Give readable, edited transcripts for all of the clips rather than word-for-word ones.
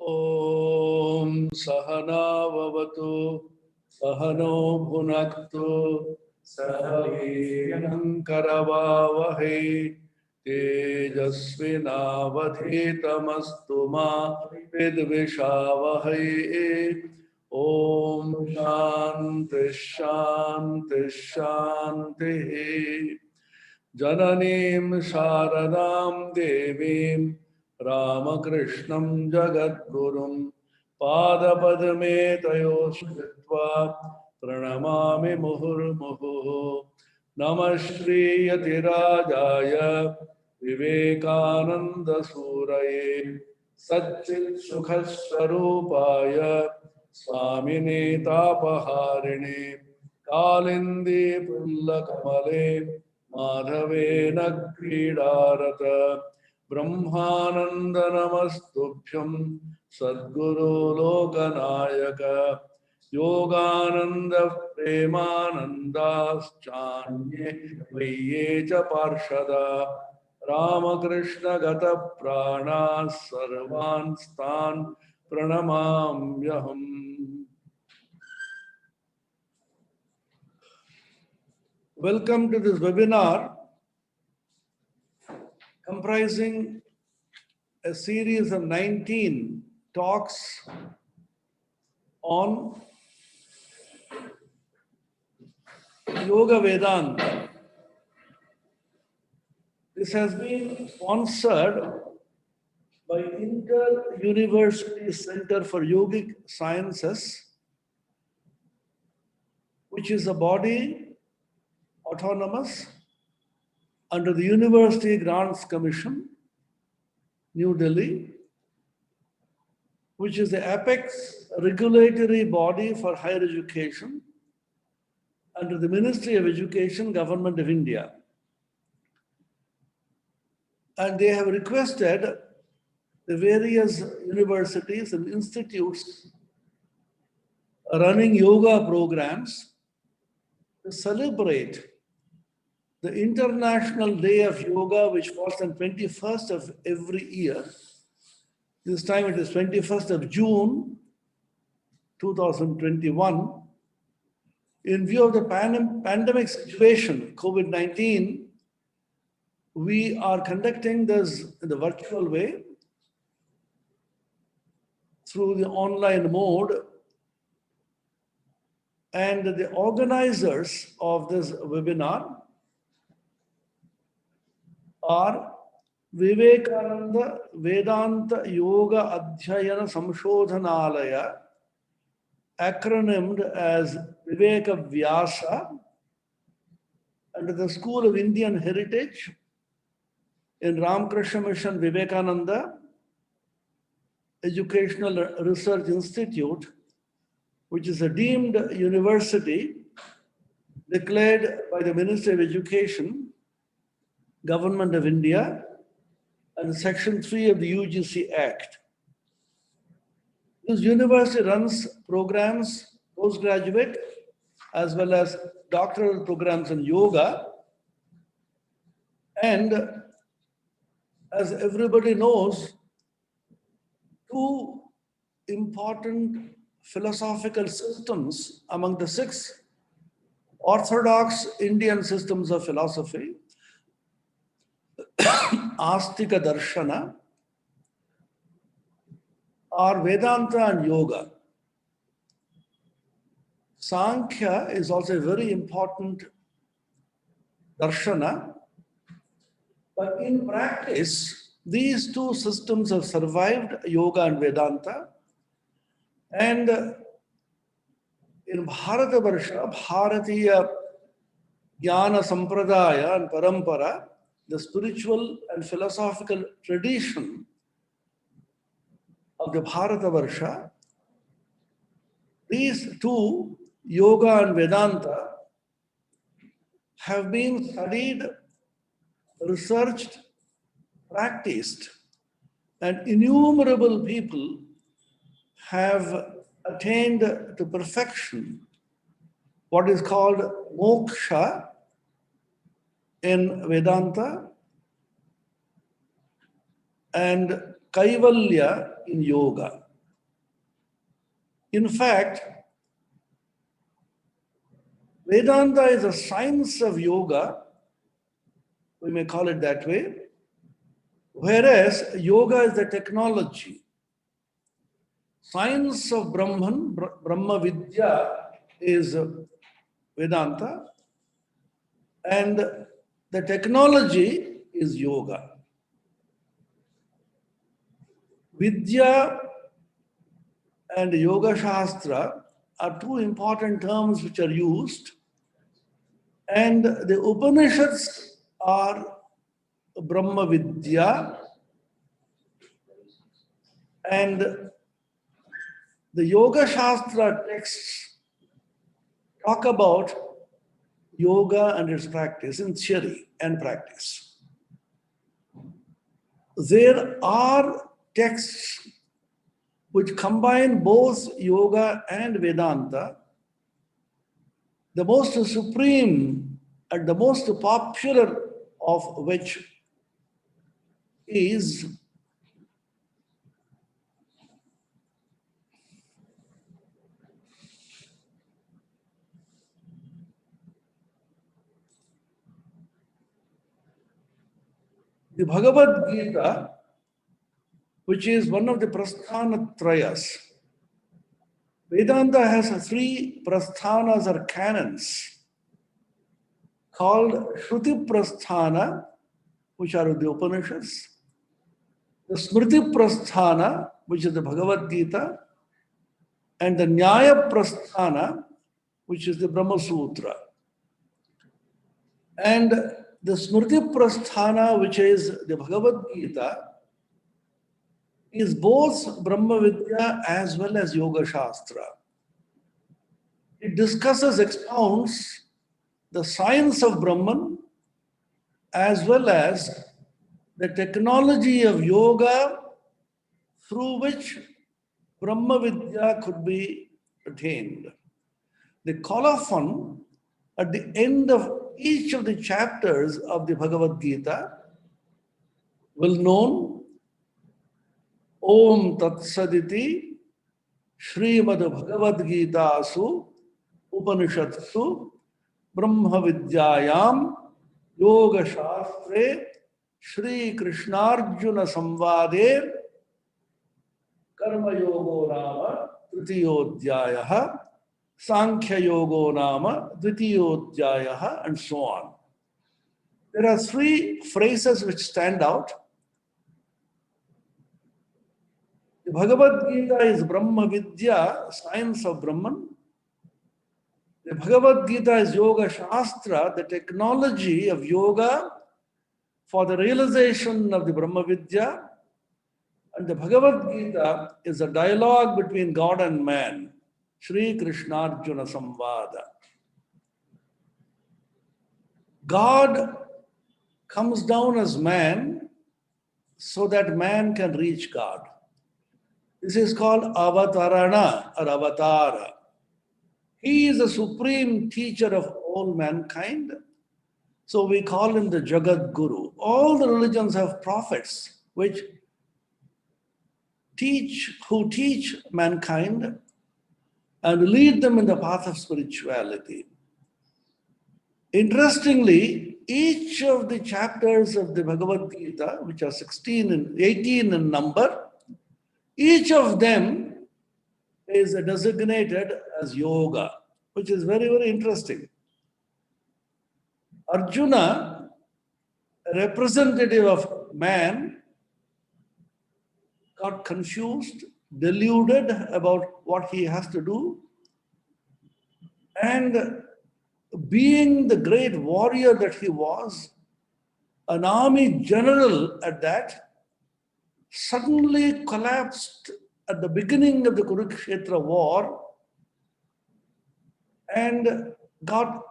ॐ सहनाववतु सहनो भुनक्तु सह वीर्यं करवावहै तेजस्विनावधीतमस्तु मा विद्विषावहै। ॐ शान्ति शान्ति शान्तिः। जननीं शारदां देवीं रामकृष्णं जगद्गुरुं पादपद्मे तयो श्रित्वा प्रणमामि मुहुर्मुहुः। नमः श्रीयतिराजाय विवेकानन्दसूरये सच्चित्सुखस्वरूपाय स्वामिने तापहारिणे कालिन्दे पुल्लकमले माधवेन क्रीडारत ब्रह्मानंद नमस्तुभ्यं सद्गुरो लोकनायक योगानंद प्रेमानंदाश्चान्ये वैये च पार्षदा रामकृष्ण गत प्राणाः सर्वांस्तान् प्रणमाम्यहम्। Welcome to this webinar comprising a series of 19 talks on Yoga Vedanta. This has been sponsored by Inter-University Center for Yogic Sciences, which is a body autonomous under the University Grants Commission, New Delhi, which is the apex regulatory body for higher education under the Ministry of Education, Government of India. And they have requested the various universities and institutes running yoga programs to celebrate the International Day of Yoga, which falls on 21st of every year. This time it is 21st of June, 2021. In view of the pandemic situation, COVID-19, we are conducting this in the virtual way through the online mode. And the organizers of this webinar are Vivekananda Vedanta Yoga Adhyayana Samshodhanalaya, acronymed as Viveka Vyasa, under the School of Indian Heritage in Ramakrishna Mission Vivekananda Educational Research Institute, which is a deemed university declared by the Ministry of Education, Government of India, and Section 3 of the UGC Act. This university runs programs, postgraduate, as well as doctoral programs in yoga. And as everybody knows, two important philosophical systems among the 6 orthodox Indian systems of philosophy, Astika Darshana, are Vedanta and Yoga. Sankhya is also a very important darshana, but in practice, these two systems have survived Yoga and Vedanta. And in Bharatavarsha, Bharatiya Jnana Sampradaya and Parampara, the spiritual and philosophical tradition of the Bharatavarsha, these two, Yoga and Vedanta, have been studied, researched, practiced, and innumerable people have attained to perfection what is called moksha in Vedanta and kaivalya in yoga. In fact, Vedanta is a science of yoga, we may call it that way, whereas yoga is the technology. Science of Brahman, Brahma Vidya is Vedanta, and the technology is yoga. Vidya and Yoga Shastra are two important terms which are used, and the Upanishads are Brahma Vidya, and the Yoga Shastra texts talk about yoga and its practice in theory and practice. There are texts which combine both yoga and Vedanta. The most supreme and the most popular of which is the Bhagavad Gita, which is one of the Prasthanatrayas. Vedanta has three prasthanas or canons called Shruti Prasthana, which are the Upanishads, the Smriti Prasthana, which is the Bhagavad Gita, and the Nyaya Prasthana, which is the Brahma Sutra. And the Smriti Prasthana, which is the Bhagavad Gita, is both Brahma Vidya as well as Yoga Shastra. It discusses, expounds the science of Brahman as well as the technology of yoga through which Brahma Vidya could be attained. The colophon at the end of each of the chapters of the Bhagavad Gita will known Om Tat Saditi Srimad Bhagavad Gita Su Upanishatsu Brahma Vidyayam Yoga Shastre Shri Krishnarjuna Samvade Karma Yogo Nama Tritiyodhyayaha Sankhya Yogo Nama Dvitiyodhyayaha, and so on. There are three phrases which stand out. The Bhagavad Gita is Brahma Vidya, science of Brahman. The Bhagavad Gita is Yoga Shastra, the technology of yoga for the realization of the Brahma Vidya. And the Bhagavad Gita is a dialogue between God and man, Shri Krishnarjuna Samvada. God comes down as man so that man can reach God. This is called avatarana or avatara. He is the supreme teacher of all mankind. So we call him the Jagat Guru. All the religions have prophets who teach mankind and lead them in the path of spirituality. Interestingly, each of the chapters of the Bhagavad Gita, which are 18 in number, each of them is designated as yoga, which is very, very interesting. Arjuna, a representative of man, got confused, deluded about what he has to do, and being the great warrior that he was, an army general at that, suddenly collapsed at the beginning of the Kurukshetra war and got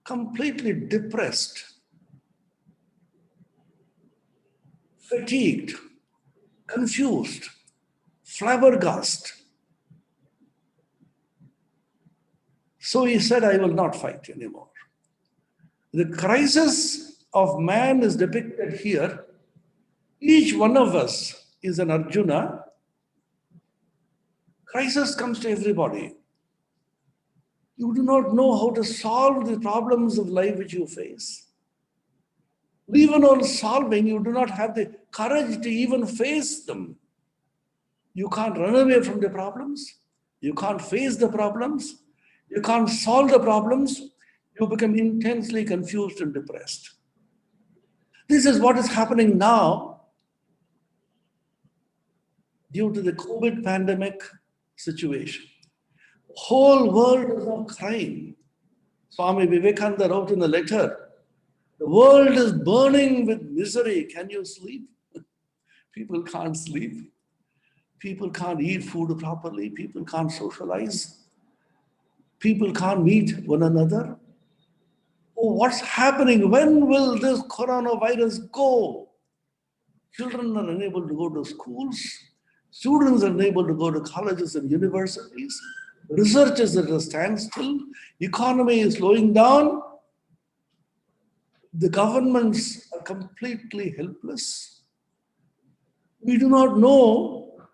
completely depressed, fatigued, confused, flabbergasted. So he said, I will not fight anymore. The crisis of man is depicted here. Each one of us is an Arjuna Crisis comes to everybody. You do not know how to solve the problems of life which you face. Even on solving, you do not have the courage to even face them. You can't run away from the problems. You can't face the problems. You can't solve the problems. You become intensely confused and depressed. This is what is happening now due to the COVID pandemic situation. The whole world is now crying. Swami Vivekananda wrote in a letter, the world is burning with misery. Can you sleep? People can't sleep. People can't eat food properly. People can't socialize. People can't meet one another. Oh, what's happening? When will this coronavirus go? Children are unable to go to schools. Students are unable to go to colleges and universities. Research is at a standstill. Economy is slowing down. The governments are completely helpless. We do not know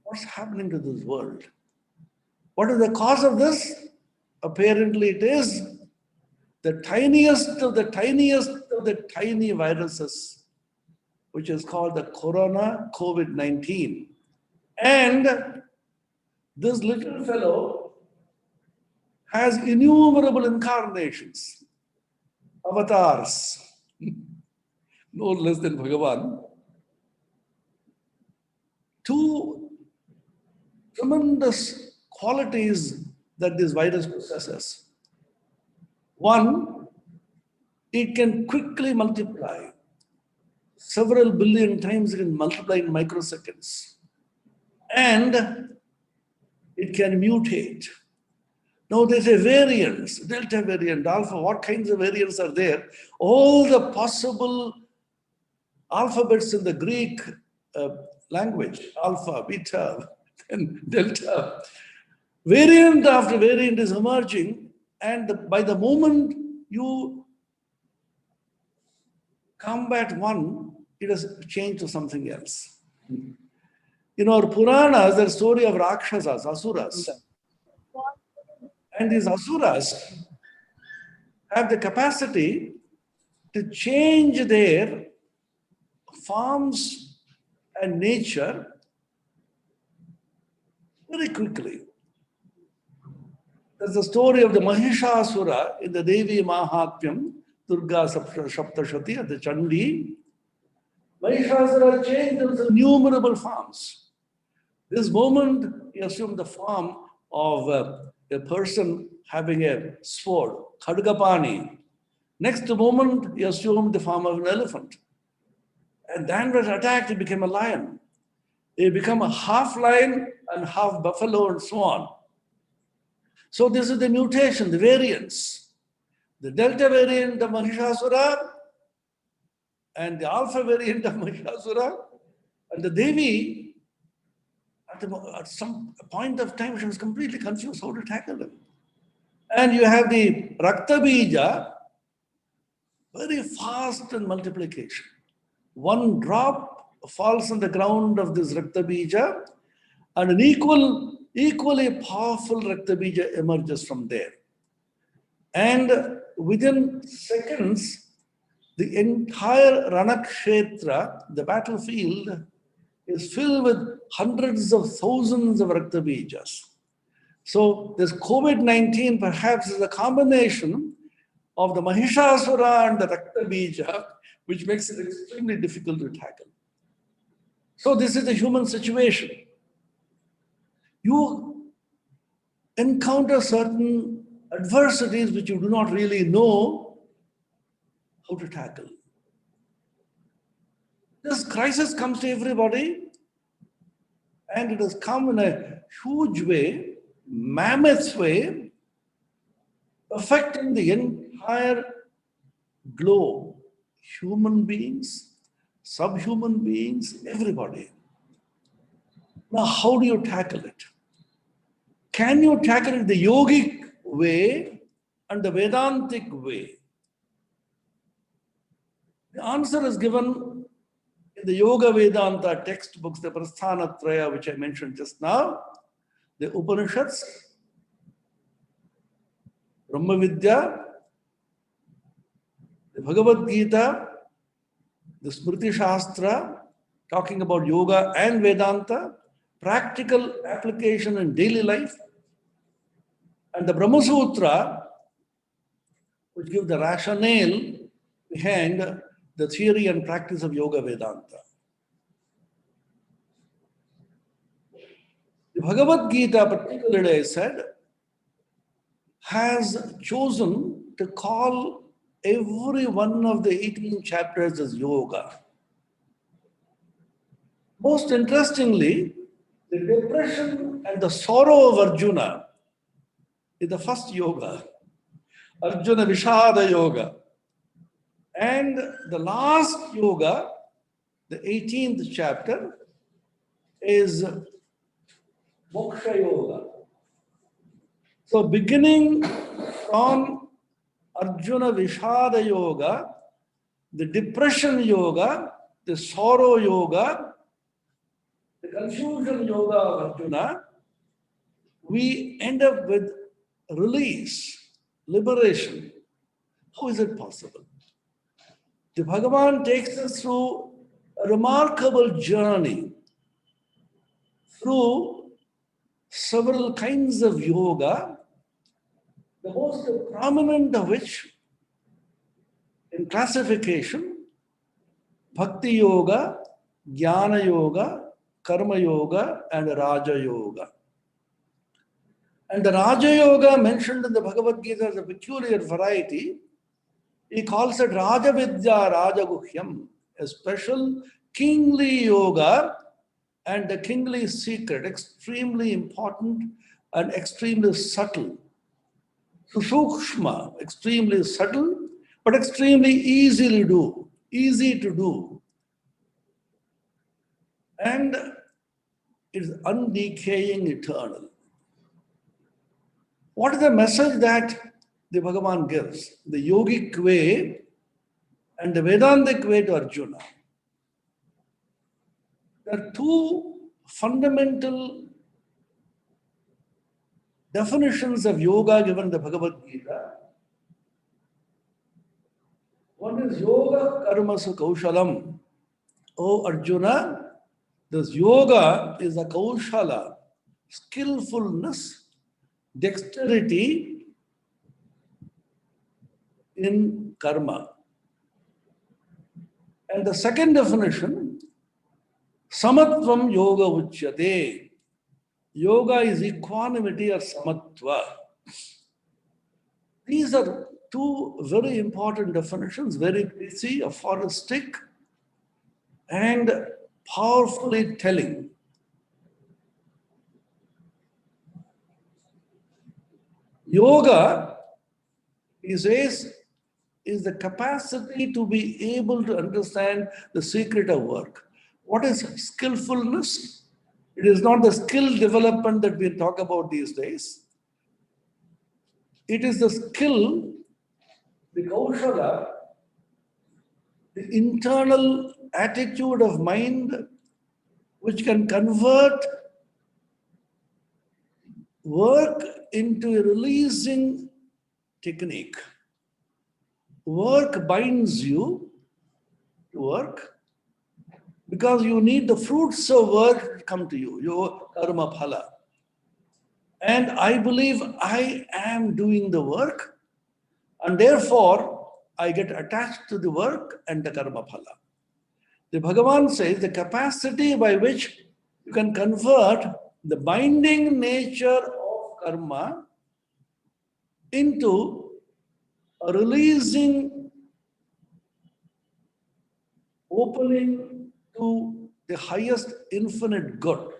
what's happening to this world. What is the cause of this? Apparently it is the tiniest of the tiniest of the tiny viruses, which is called the corona COVID-19. And this little fellow has innumerable incarnations, avatars, no less than Bhagavan. Two tremendous qualities that this virus possesses. One, it can quickly multiply. Several billion times it can multiply in microseconds. And it can mutate. Now there's a variance, delta variant, alpha, what kinds of variants are there? All the possible alphabets in the Greek language, alpha, beta, and delta. Variant after variant is emerging, and by the moment you combat one, it has changed to something else. In our Puranas, there's a story of Rakshasas, Asuras. And these Asuras have the capacity to change their forms and nature very quickly. There's the story of the Mahishasura in the Devi Mahatmyam, Durga Saptashati at the Chandi. Mahishasura changed into innumerable forms. This moment, he assumed the form of a person having a sword, Khadgapani. Next moment, he assumed the form of an elephant. And then was attacked, he became a lion. He became a half lion and half buffalo and so on. So this is the mutation, the variance. The delta variant of Mahishasura and the alpha variant of Mahishasura and the Devi, at some point of time, she was completely confused how to tackle them. And you have the Rakta Bija, very fast in multiplication. One drop falls on the ground of this Rakta Bija, and an equally powerful Rakta Bija emerges from there. And within seconds, the entire Ranakshetra, the battlefield, is filled with hundreds of thousands of Rakta Bijas. So this COVID-19 perhaps is a combination of the Mahishasura and the Rakta Bija, which makes it extremely difficult to tackle. So this is the human situation. You encounter certain adversities which you do not really know how to tackle. This crisis comes to everybody, and it has come in a huge way, mammoth way, affecting the entire globe. Human beings, subhuman beings, everybody. Now, how do you tackle it? Can you tackle it the yogic way and the Vedantic way? The answer is given in the Yoga Vedanta textbooks, the Prasthanatraya, which I mentioned just now. the Upanishads, Brahma Vidya, the Bhagavad Gita, the Smriti Shastra, talking about yoga and Vedanta, practical application in daily life, and the Brahma Sutra, which give the rationale behind the theory and practice of Yoga Vedanta. The Bhagavad Gita, particularly, I said, has chosen to call every one of the 18 chapters as yoga. Most interestingly, the depression and the sorrow of Arjuna is the first yoga, Arjuna Vishada Yoga. And the last yoga, the 18th chapter, is Moksha Yoga. So beginning from Arjuna Vishada Yoga, the depression yoga, the sorrow yoga, the confusion yoga of Arjuna, we end up with release, liberation. How is it possible? The Bhagavan takes us through a remarkable journey through several kinds of yoga, the most prominent of which in classification, Bhakti Yoga, Jnana Yoga, Karma Yoga, and Raja Yoga. And the Raja Yoga mentioned in the Bhagavad Gita as a peculiar variety. He calls it Raja Vidya Raja Guhyam, a special kingly yoga and the kingly secret, extremely important and extremely subtle. Sushukshma, extremely subtle, but extremely easy to do. And it is undecaying, eternal. What is the message that the Bhagavan gives? The yogic way and the Vedantic way to Arjuna. There are two fundamental definitions of yoga given in the Bhagavad Gita. One is yoga karmasu kaushalam. Oh Arjuna, this yoga is a kaushala, skillfulness, dexterity in karma. And the second definition, samatvam yoga uchyate. Yoga is equanimity or samatva. These are two very important definitions, very pithy, aphoristic, and powerfully telling. Yoga, he says, is the capacity to be able to understand the secret of work. What is skillfulness? It is not the skill development that we talk about these days. It is the skill, the kaushala, the internal attitude of mind which can convert work into a releasing technique. Work binds you to work because you need the fruits of work to come to you, your karma phala. And I believe I am doing the work, and therefore I get attached to the work and the karma phala. The Bhagavan says the capacity by which you can convert the binding nature of karma into a releasing, opening to the highest infinite good.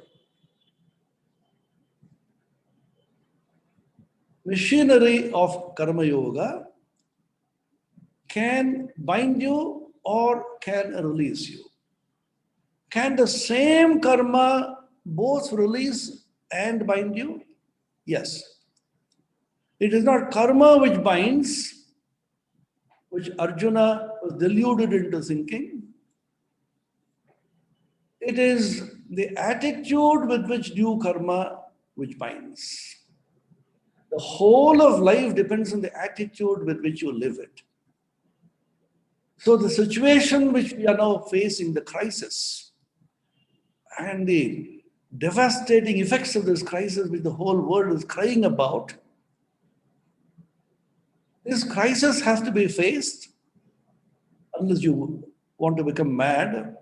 Machinery of karma yoga can bind you or can release you. Can the same karma both release and bind you? Yes. It is not karma which binds, which Arjuna was deluded into thinking. It is the attitude with which due karma which binds. The whole of life depends on the attitude with which you live it. So the situation which we are now facing, the crisis, and the devastating effects of this crisis which the whole world is crying about, this crisis has to be faced unless you want to become mad.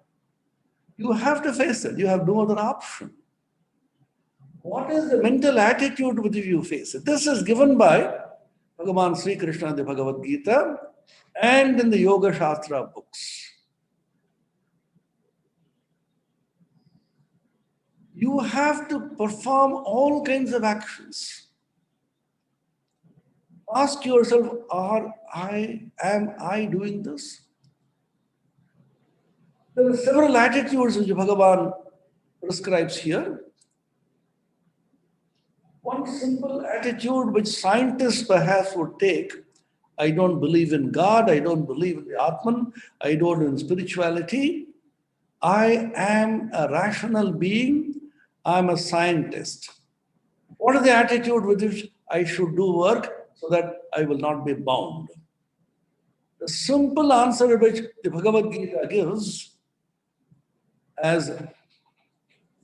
You have to face it. You have no other option. What is the mental attitude with which you face it? This is given by Bhagavan Sri Krishna in the Bhagavad Gita and in the Yoga Shastra books. You have to perform all kinds of actions. Ask yourself, am I doing this? There are several attitudes which Bhagavan prescribes here. One simple attitude which scientists perhaps would take: I don't believe in God, I don't believe in the Atman, I don't in spirituality. I am a rational being, I'm a scientist. What is the attitude with which I should do work so that I will not be bound? The simple answer which the Bhagavad Gita gives, as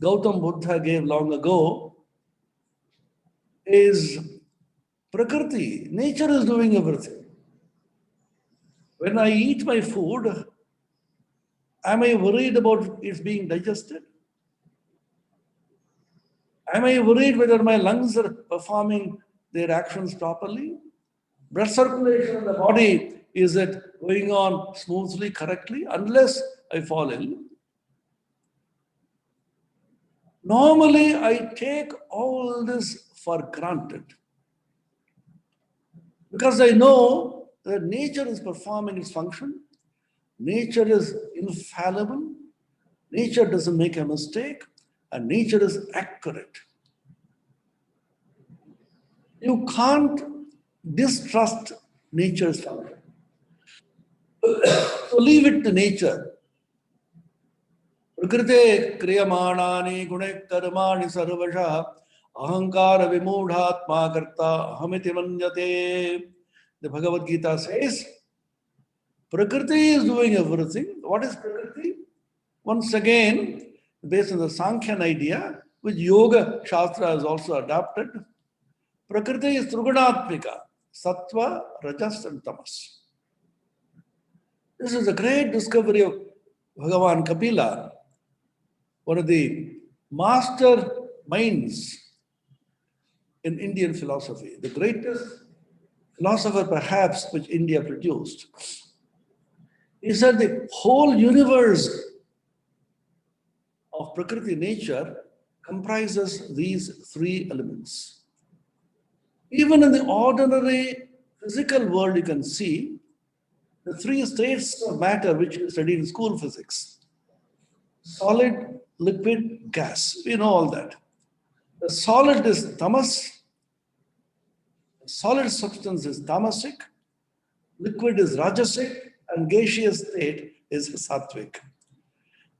Gautam Buddha gave long ago, is Prakriti. Nature is doing everything. When I eat my food, am I worried about its being digested? Am I worried whether my lungs are performing their actions properly? Blood circulation in the body, is it going on smoothly, correctly? Unless I fall ill. Normally, I take all this for granted because I know that nature is performing its function. Nature is infallible. Nature doesn't make a mistake, and nature is accurate. You can't distrust nature's function. So leave it to nature. Prakrite kriyamanani gune karmani sarvasha ahankara vimudhatma karta ahamiti manjate. The Bhagavad Gita says, Prakriti is doing everything. What is Prakriti? Once again, based on the Sankhyan idea, which Yoga Shastra has also adopted, Prakriti is Trigunatmika, Sattva, Rajas and Tamas. This is a great discovery of Bhagavan Kapila, one of the master minds in Indian philosophy, the greatest philosopher perhaps which India produced. He said the whole universe of Prakriti nature comprises these three elements. Even in the ordinary physical world, you can see the three states of matter which you studied in school physics: solid, liquid, gas. We know all that. The solid is tamas, the solid substance is tamasic, liquid is rajasic, and gaseous state is sattvic.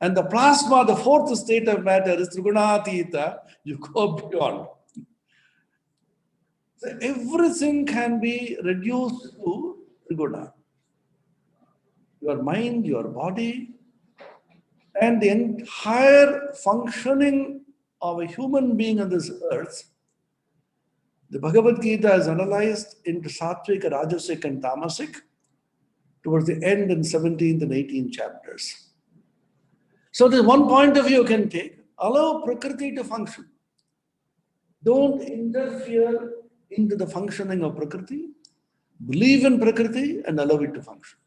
And the plasma, the fourth state of matter, is trigunatita. You go beyond. So everything can be reduced to triguna. Your mind, your body, and the entire functioning of a human being on this earth, the Bhagavad Gita is analyzed into sattvic, rajasic, and tamasic towards the end in 17th and 18th chapters. So there's one point of view you can take: allow Prakriti to function. Don't interfere into the functioning of Prakriti. Believe in Prakriti and allow it to function.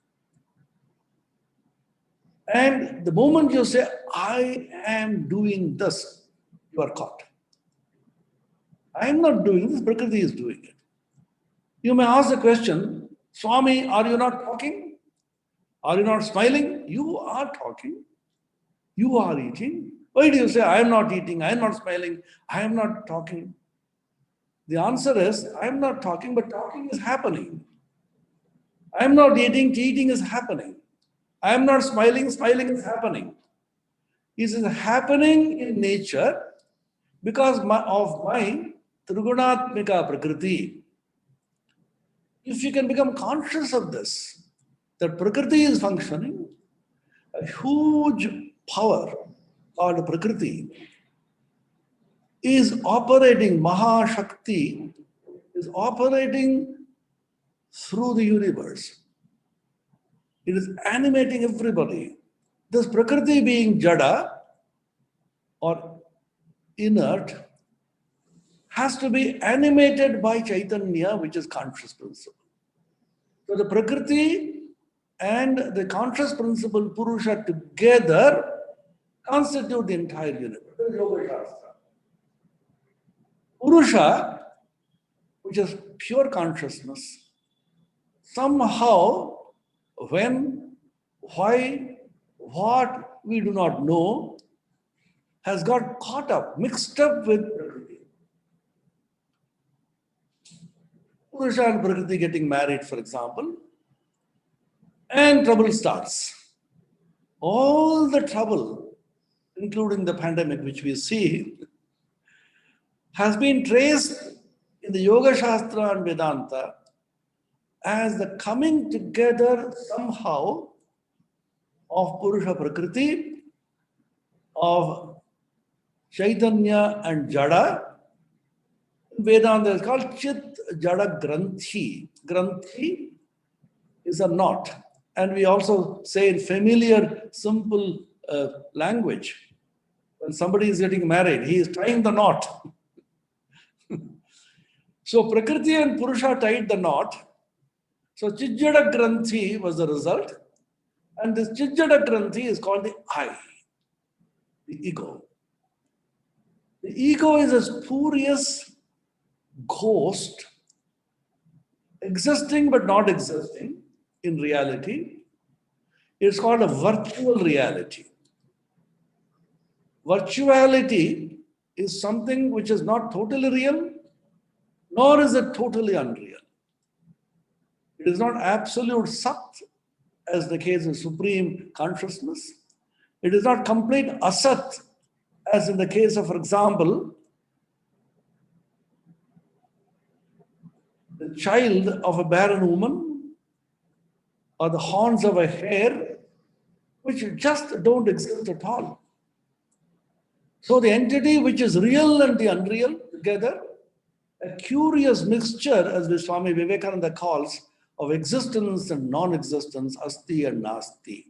And the moment you say, I am doing this, you are caught. I am not doing this, Prakriti is doing it. You may ask the question, Swami, are you not talking? Are you not smiling? You are talking. You are eating. Why do you say, I am not eating, I am not smiling, I am not talking? The answer is, I am not talking, but talking is happening. I am not eating, eating is happening. I am not smiling, smiling is happening. It is happening in nature because of my Trigunatmika Prakriti. If you can become conscious of this, that Prakriti is functioning, a huge power called Prakriti is operating, Mahashakti is operating through the universe. It is animating everybody. This Prakriti being Jada or inert has to be animated by Chaitanya, which is conscious principle. So the Prakriti and the conscious principle Purusha together constitute the entire universe. This is Yoga Shastra. Purusha, which is pure consciousness, somehow, when, why, what, we do not know, has got caught up, mixed up with Prakriti. Purusha and Prakriti getting married, for example, and trouble starts. All the trouble, including the pandemic which we see, has been traced in the Yoga Shastra and Vedanta as the coming together somehow of Purusha Prakriti, of Chaitanya and Jada. Vedanta is called Chit Jada Granthi. Granthi is a knot. And we also say in familiar, simple language, when somebody is getting married, he is tying the knot. So Prakriti and Purusha tied the knot. So Chijjada Granthi was the result. And this Chijjada Granthi is called the I, the ego. The ego is a spurious ghost, existing but not existing in reality. It's called a virtual reality. Virtuality is something which is not totally real, nor is it totally unreal. It is not absolute Sat, as the case of supreme consciousness. It is not complete Asat, as in the case of, for example, the child of a barren woman or the horns of a hare, which just don't exist at all. So the entity which is real and the unreal together, a curious mixture, as the Swami Vivekananda calls, of existence and non-existence, asti and nasti.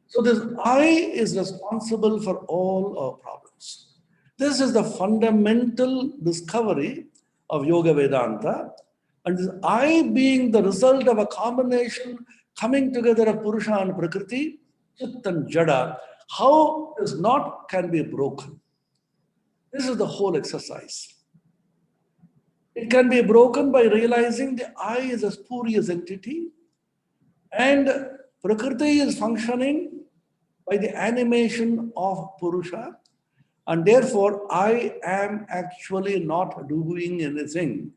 So this I is responsible for all our problems. This is the fundamental discovery of Yoga Vedanta. And this I being the result of a combination coming together of Purusha and Prakriti, Chit and Jada, how this knot can be broken. This is the whole exercise. It can be broken by realizing the I is a spurious entity and Prakriti is functioning by the animation of Purusha, and therefore I am actually not doing anything.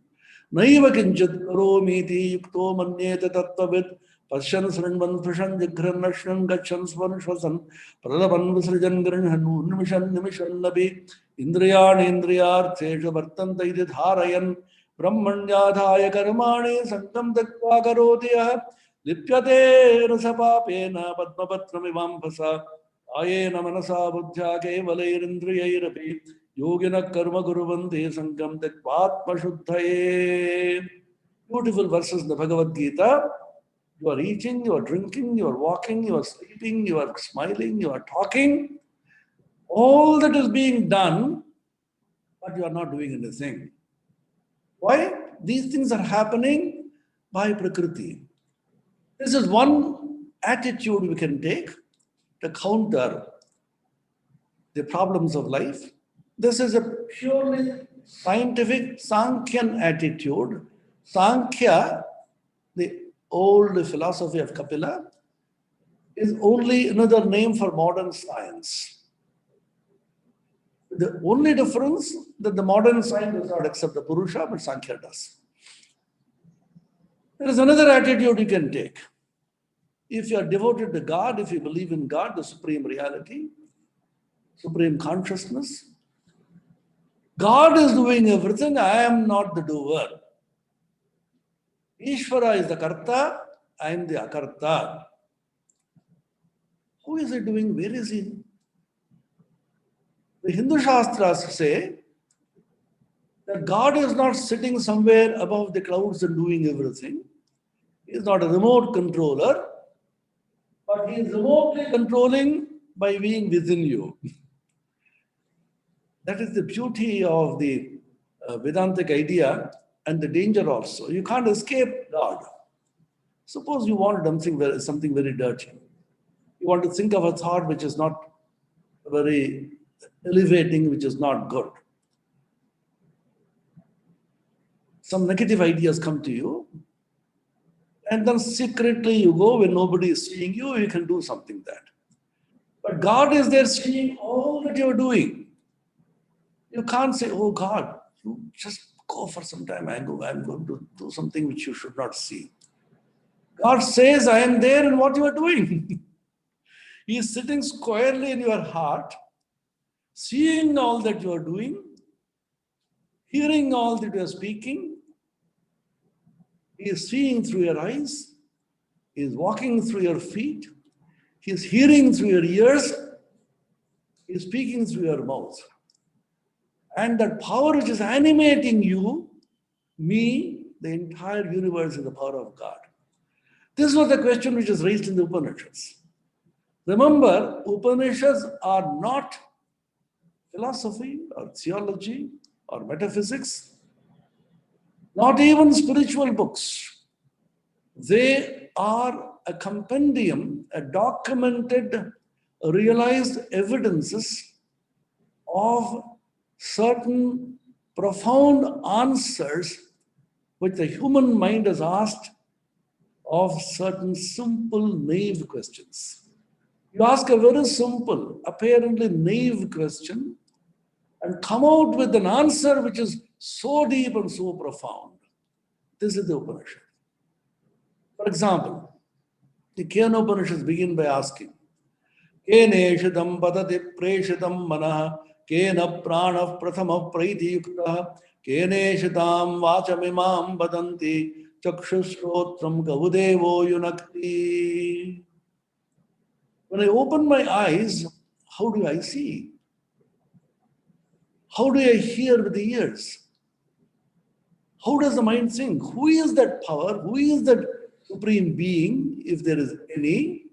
Naiva kinchit karomiti yukto manyeta tattvavid pasyan srinvan prishan jigran nashnan gachan svan shvasan pralapan visrajan grinhan unmishan nimishan nabi indriyan indriyarthesha vartanta iti dharayan brahmanyadhaya karmani sankam tattva karoti yah lipyate rasapapena padmapatramivambhasa ayena manasa buddhya kevalairindrayairapi yogina karma kuruvante sankam tattvatma shuddhaye. Beautiful verses in the Bhagavad Gita. You are eating, you are drinking, you are walking, you are sleeping, you are smiling, you are talking. All that is being done, but you are not doing anything. Why? These things are happening by Prakriti. This is one attitude we can take to counter the problems of life. This is a purely scientific Sankhyan attitude. Sankhya, the old philosophy of Kapila, is only another name for modern science. The only difference that the modern science does not accept the Purusha, but Sankhya does. There is another attitude you can take. If you are devoted to God, if you believe in God, the supreme reality, supreme consciousness, God is doing everything, I am not the doer. Ishvara is the karta, I am the akarta. Who is he doing? Where is he? The Hindu Shastras say that God is not sitting somewhere above the clouds and doing everything. He is not a remote controller, but he is remotely controlling by being within you. That is the beauty of the Vedantic idea and the danger also. You can't escape God. Suppose you want something very dirty. You want to think of a thought which is not very elevating, which is not good. Some negative ideas come to you, and then secretly you go when nobody is seeing you, you can do something that. But God is there seeing all that you're doing. You can't say, oh God, you just go for some time. I'm going to do something which you should not see. God says, I am there in what you are doing. He is sitting squarely in your heart, seeing all that you are doing, hearing all that you are speaking. He is seeing through your eyes. He is walking through your feet. He is hearing through your ears. He is speaking through your mouth. And that power which is animating you, me, the entire universe is the power of God. This was the question which is raised in the Upanishads. Remember, Upanishads are not philosophy or theology or metaphysics, not even spiritual books. They are a compendium, a documented, realized evidences of certain profound answers which the human mind has asked of certain simple, naive questions. You ask a very simple, apparently naive question and come out with an answer which is so deep and so profound. This is the Upanishad. For example, the Kena Upanishads begin by asking, Keneshidam padati preshidam manah, Kena prana prathama praiti yukta, Keneshidam vachamimam badanti, Chakshushrotram gavudevo yunakti. When I open my eyes, how do I see? How do I hear with the ears? How does the mind think? Who is that power? Who is that supreme being, if there is any?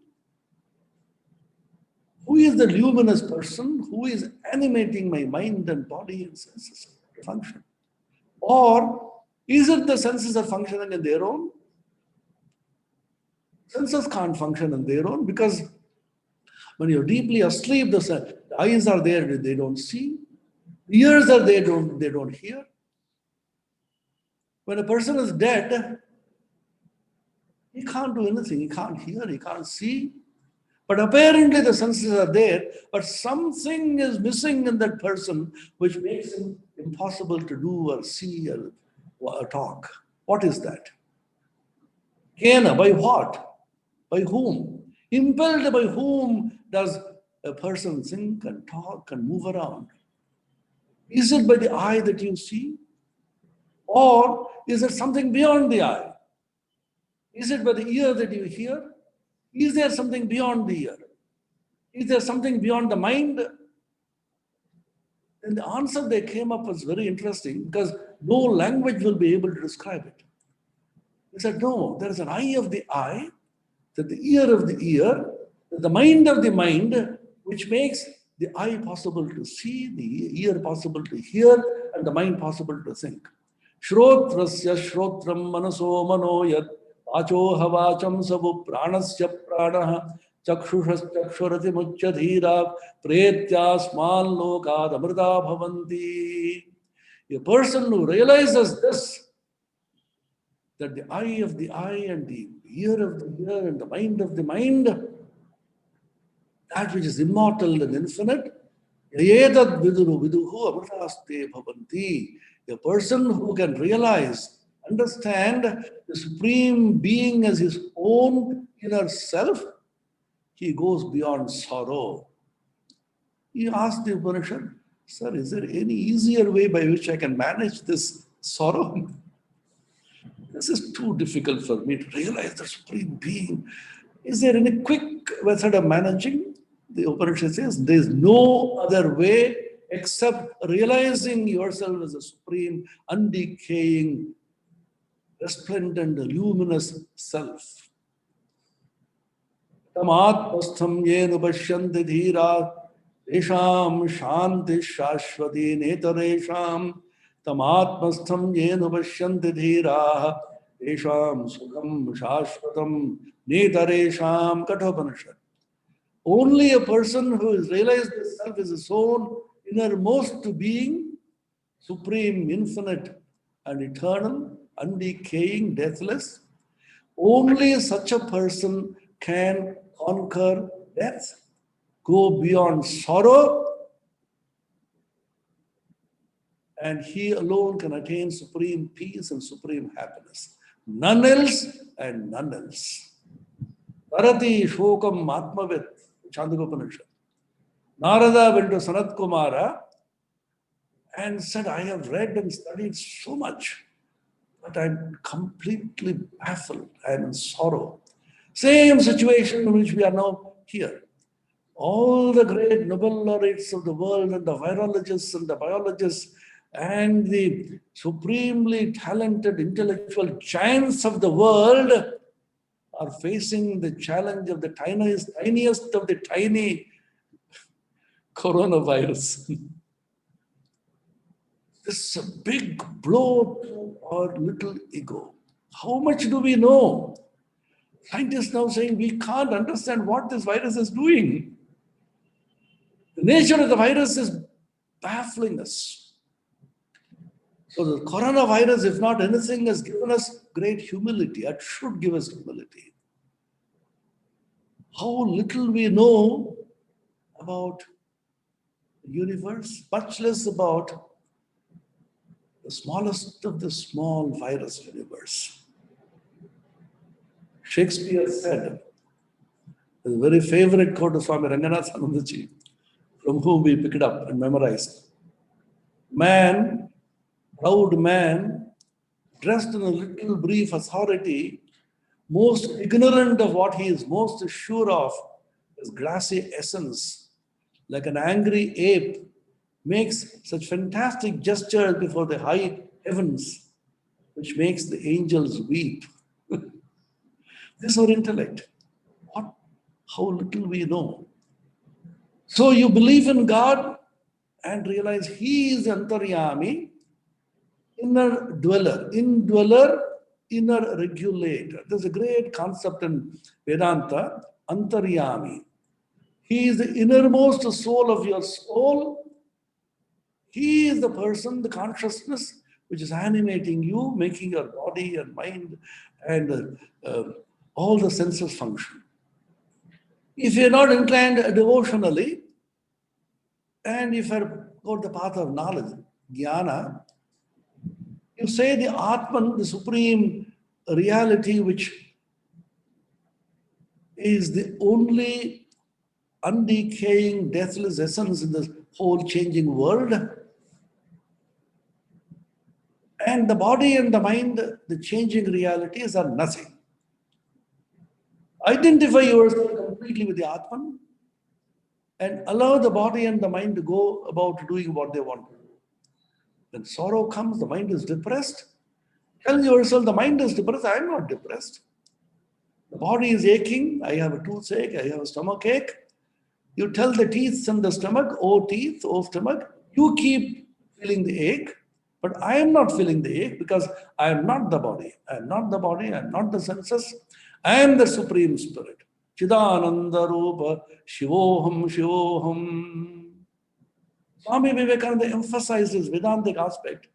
Who is the luminous person? Who is animating my mind and body and senses to function? Or is it the senses are functioning on their own? Senses can't function on their own because when you're deeply asleep, the eyes are there, they don't see. The ears are there, they don't hear. When a person is dead, he can't do anything. He can't hear, he can't see. But apparently the senses are there, but something is missing in that person which makes him impossible to do or see or talk. What is that? Kena, by what? By whom? Impelled by whom does a person think and talk and move around? Is it by the eye that you see? Or is it something beyond the eye? Is it by the ear that you hear? Is there something beyond the ear? Is there something beyond the mind? And the answer they came up was very interesting because no language will be able to describe it. They said, no, there is an eye of the eye, that the ear of the ear, that the mind of the mind, which makes the eye possible to see, the ear possible to hear, and the mind possible to think. Shrotrasya shrotram manaso mano yat vacho havacham savu pranasya pranaha chakshushas chakshurati muchyadhira pretyasman lokad amrita bhavanti. A person who realizes this, that the eye of the eye and the ear of the ear and the mind of the mind, that which is immortal and infinite, yedad viduru viduhu amritaste bhavanti. A person who can realize, understand the Supreme Being as his own inner self, he goes beyond sorrow. He asked the Upanishad, Sir, is there any easier way by which I can manage this sorrow? This is too difficult for me to realize the Supreme Being. Is there any quick method of managing? The Upanishad says there is no other way except realizing yourself as a supreme, undecaying, resplendent, luminous self. Tamatmastham yenu pashyanti dhira tesham shanti shashvati netaresham tamatmastham yenu pashyanti dhira tesham sukham shashvatam netaresham. Kathopanishad. Only a person who has realized the self is his own innermost being, supreme, infinite, and eternal, undecaying, deathless, only such a person can conquer death, go beyond sorrow, and he alone can attain supreme peace and supreme happiness. None else and none else. Tarati Shokam Atmavit, Chandogopaniषद. Narada went to Sanat Kumara and said, I have read and studied so much, but I'm completely baffled. I'm in sorrow. Same situation in which we are now here. All the great Nobel laureates of the world and the virologists and the biologists and the supremely talented intellectual giants of the world are facing the challenge of the tiniest of the tiny coronavirus. This is a big blow to our little ego. How much do we know? Scientists now saying we can't understand what this virus is doing. The nature of the virus is baffling us. So the coronavirus, if not anything, has given us great humility. It should give us humility. How little we know about the universe, much less about the smallest of the small virus universe. Shakespeare said, a very favorite quote of Swami Ranganath Anandaji, from whom we picked up and memorized. Man, proud man, dressed in a little brief authority, most ignorant of what he is most sure of, his glassy essence, like an angry ape, makes such fantastic gestures before the high heavens, which makes the angels weep. This is our intellect. How little we know. So you believe in God and realize He is Antaryami, inner dweller, indweller, inner regulator. There's a great concept in Vedanta, Antaryami. He is the innermost soul of your soul. He is the person, the consciousness, which is animating you, making your body and mind and all the senses function. If you're not inclined devotionally, and if you go the path of knowledge, jnana, you say the Atman, the supreme reality, which is the only undecaying, deathless essence in this whole changing world. And the body and the mind, the changing realities are nothing. Identify yourself completely with the Atman and allow the body and the mind to go about doing what they want to do. When sorrow comes, the mind is depressed. Tell yourself, the mind is depressed, I am not depressed. The body is aching, I have a toothache, I have a stomach ache. You tell the teeth and the stomach, oh teeth, oh stomach, you keep feeling the ache, but I am not feeling the ache because I am not the body. I am not the body, I am not the senses. I am the Supreme Spirit. Chidananda Rupa Shivoham Shivoham. Swami Vivekananda emphasized his Vedantic aspect.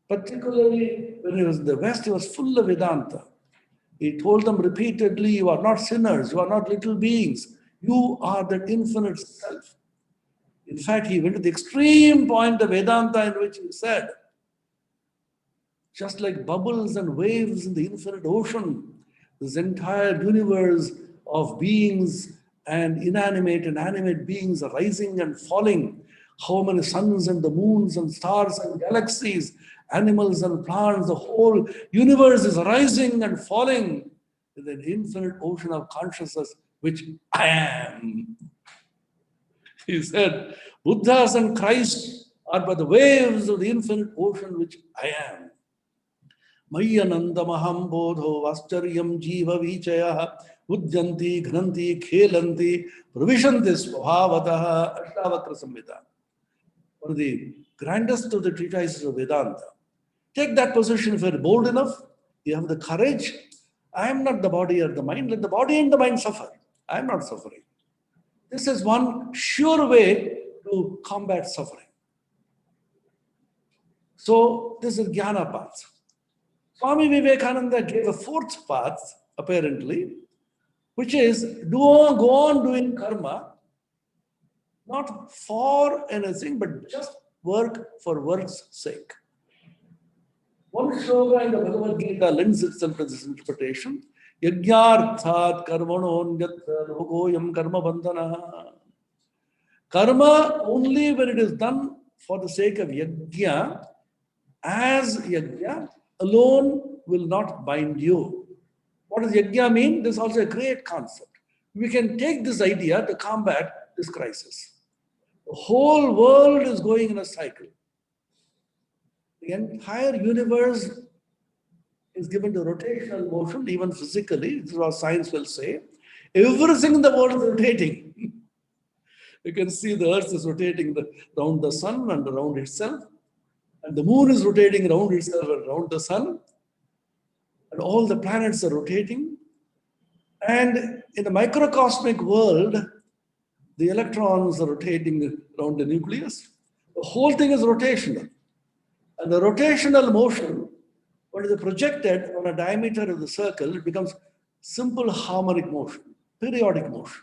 Particularly when he was in the West, he was full of Vedanta. He told them repeatedly, you are not sinners, you are not little beings. You are that infinite self. In fact, he went to the extreme point of Vedanta in which he said, just like bubbles and waves in the infinite ocean, this entire universe of beings and inanimate and animate beings are rising and falling. how many suns and the moons and stars and galaxies, animals and plants, the whole universe is rising and falling in an infinite ocean of consciousness, which I am. He said, Buddhas and Christ are but the waves of the infinite ocean, which I am. Mayyanandamaham bodho vaschariyam jiva vichaya udyanti ghananti khelanti pravishanti svabhavataha Ashtavakra Samhita. One of the grandest of the treatises of Vedanta. Take that position if you're bold enough, you have the courage. I am not the body or the mind. Let the body and the mind suffer. I am not suffering. This is one sure way to combat suffering. So this is Jnana path. Swami Vivekananda gave a fourth path, apparently, which is go on doing karma, not for anything, but just work for work's sake. One shloka in the Bhagavad Gita lends itself to this interpretation. Yajnarthat karmanonyatra lokoyam karma bandhana. Karma only when it is done for the sake of yajna, as yajna, alone will not bind you. What does yajna mean? This is also a great concept. We can take this idea to combat this crisis. The whole world is going in a cycle. The entire universe is given to rotational motion, even physically. This is what science will say. Everything in the world is rotating. You can see the earth is rotating around the sun and around itself. And the moon is rotating around itself and around the sun. And all the planets are rotating. And in the microcosmic world, the electrons are rotating around the nucleus. The whole thing is rotational. And the rotational motion, when it is projected on a diameter of the circle, it becomes simple harmonic motion, periodic motion.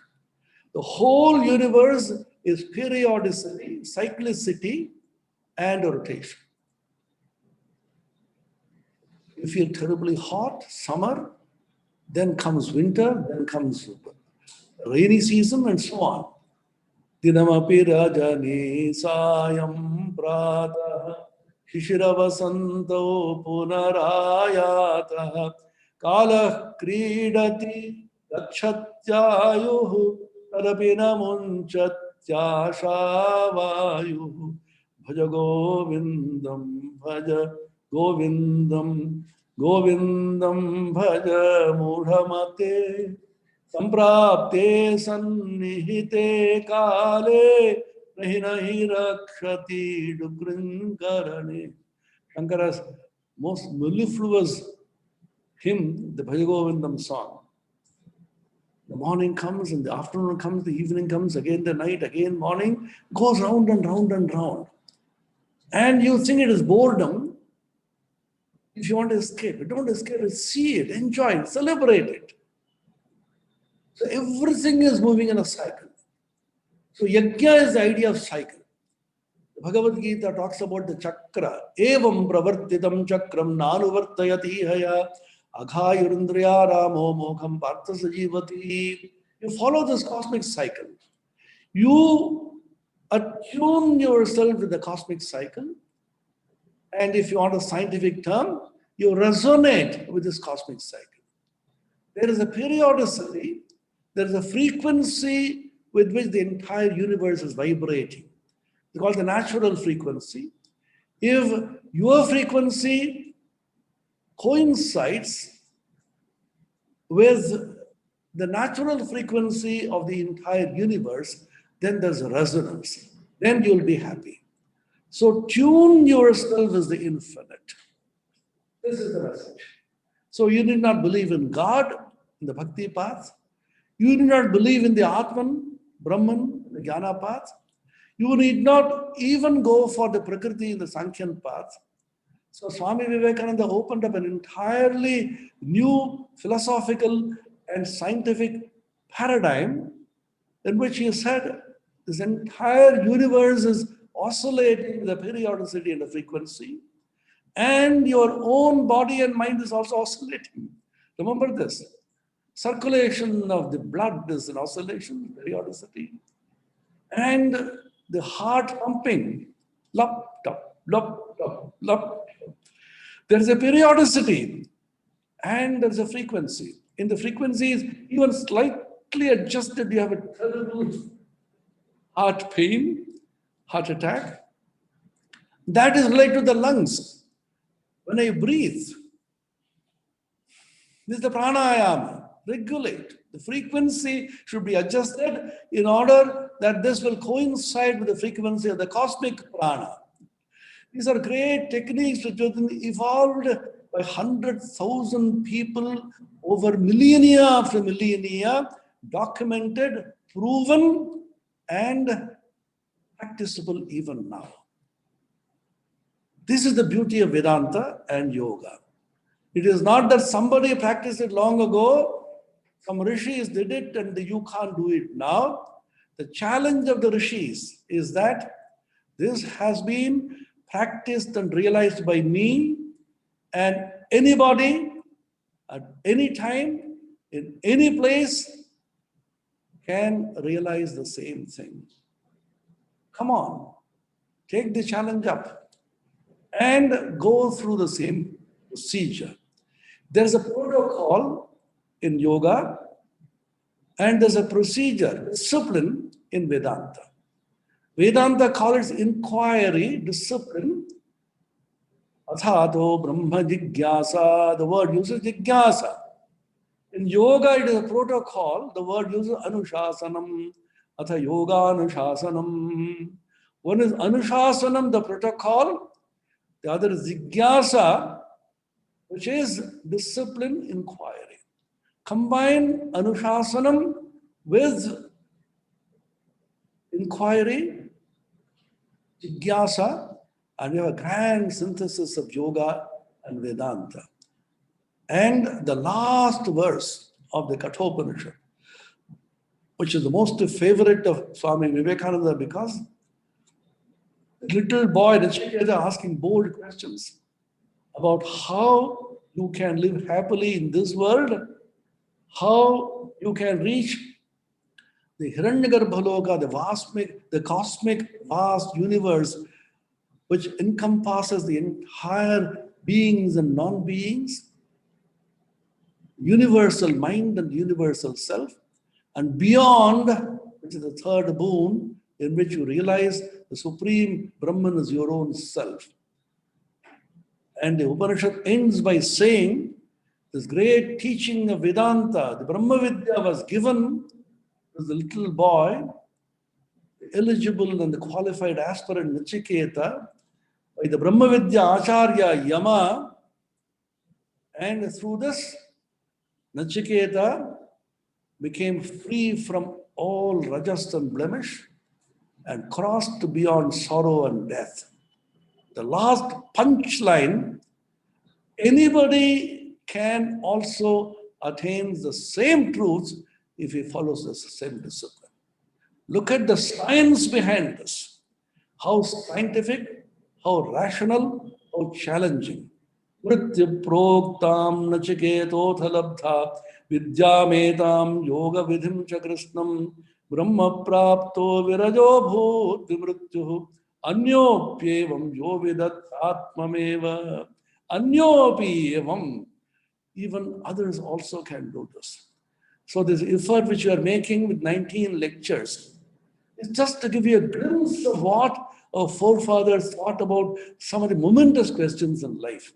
The whole universe is periodicity, cyclicity, and rotation. You feel terribly hot, summer, then comes winter, then comes rainy season, and so on. Dinamapi rajani sayam pratah shishiravasanto punarayatah kalah kridati gachatyayuh tarapina munchatyashavayu bhaja govindam bhaja govindam govindam bhaja mudhamate samprapte sannihite kale nahi rakshati dukrinkarane. Shankara's most mellifluous hymn, the Bhaja Govindam song. The morning comes and the afternoon comes, the evening comes, again the night, again morning, goes round and round and round. And you think it is boredom. If you want to escape, don't escape it, see it, enjoy it, celebrate it. So everything is moving in a cycle. So yajna is the idea of cycle. The Bhagavad Gita talks about the chakra. Evam pravartitam chakram nanuvartayati haya aghayurindriya ramo mogham partha sajivati. You follow this cosmic cycle. You attune yourself with the cosmic cycle. And if you want a scientific term, you resonate with this cosmic cycle. There is a periodicity, there is a frequency with which the entire universe is vibrating. It's called the natural frequency. If your frequency coincides with the natural frequency of the entire universe, then there's a resonance. Then you'll be happy. So tune yourself as the infinite. This is the message. So you did not believe in God in the bhakti path. You do not believe in the Atman, Brahman, the Jnana path. You need not even go for the Prakriti in the Sankhyan path. So Swami Vivekananda opened up an entirely new philosophical and scientific paradigm in which he said this entire universe is oscillating with the periodicity and the frequency, and your own body and mind is also oscillating. Remember this. Circulation of the blood is an oscillation, periodicity. And the heart pumping, lup, tup, lup, tup, lup. There is a periodicity and there is a frequency. In the frequencies, even slightly adjusted, you have a terrible heart pain, heart attack. That is related to the lungs. When I breathe, this is the pranayama. Regulate. The frequency should be adjusted in order that this will coincide with the frequency of the cosmic prana. These are great techniques which have been evolved by 100,000 people over millennia after millennia, documented, proven, and practicable even now. This is the beauty of Vedanta and yoga. It is not that somebody practiced it long ago, some rishis did it and you can't do it now. The challenge of the rishis is that this has been practiced and realized by me, and anybody at any time, in any place, can realize the same thing. Come on, take the challenge up and go through the same procedure. There's a protocol in yoga and there's a procedure, discipline in Vedanta. Vedanta calls inquiry discipline. Athato Brahma Jigyasa, the word uses Jigyasa. In yoga, it is a protocol, the word uses Anushasanam, Atha Yoga Anushasanam. One is Anushasanam, the protocol, the other is Jigyasa, which is discipline inquiry. Combine Anushasanam with inquiry, Jigyasa, and you have a grand synthesis of yoga and Vedanta. And the last verse of the Kathopanishad, which is the most favorite of Swami Vivekananda, because the little boy, Nachiketa, asking bold questions about how you can live happily in this world, how you can reach the Hiranyagarbhaloka, the cosmic vast universe, which encompasses the entire beings and non-beings, universal mind and universal self, and beyond, which is the third boon, in which you realize the supreme Brahman is your own self. And the Upanishad ends by saying, this great teaching of Vedanta, the Brahma Vidya was given to the little boy, the eligible and the qualified aspirant Nachiketa, by the Brahma Vidya Acharya Yama, and through this, Nachiketa became free from all rajas and blemish and crossed beyond sorrow and death. The last punchline, anybody can also attain the same truths if he follows the same discipline. Look at the science behind this. How scientific, how rational, how challenging. Mrityu proktam nachiketo thalabdha vidyametam yoga vidhim cha krishnam brahma prapto virajo bhut vimrityuh anyopyevam yo vidat atmameva anyopyevam. Even others also can do this. So this effort which you are making with 19 lectures is just to give you a glimpse of what our forefathers thought about some of the momentous questions in life.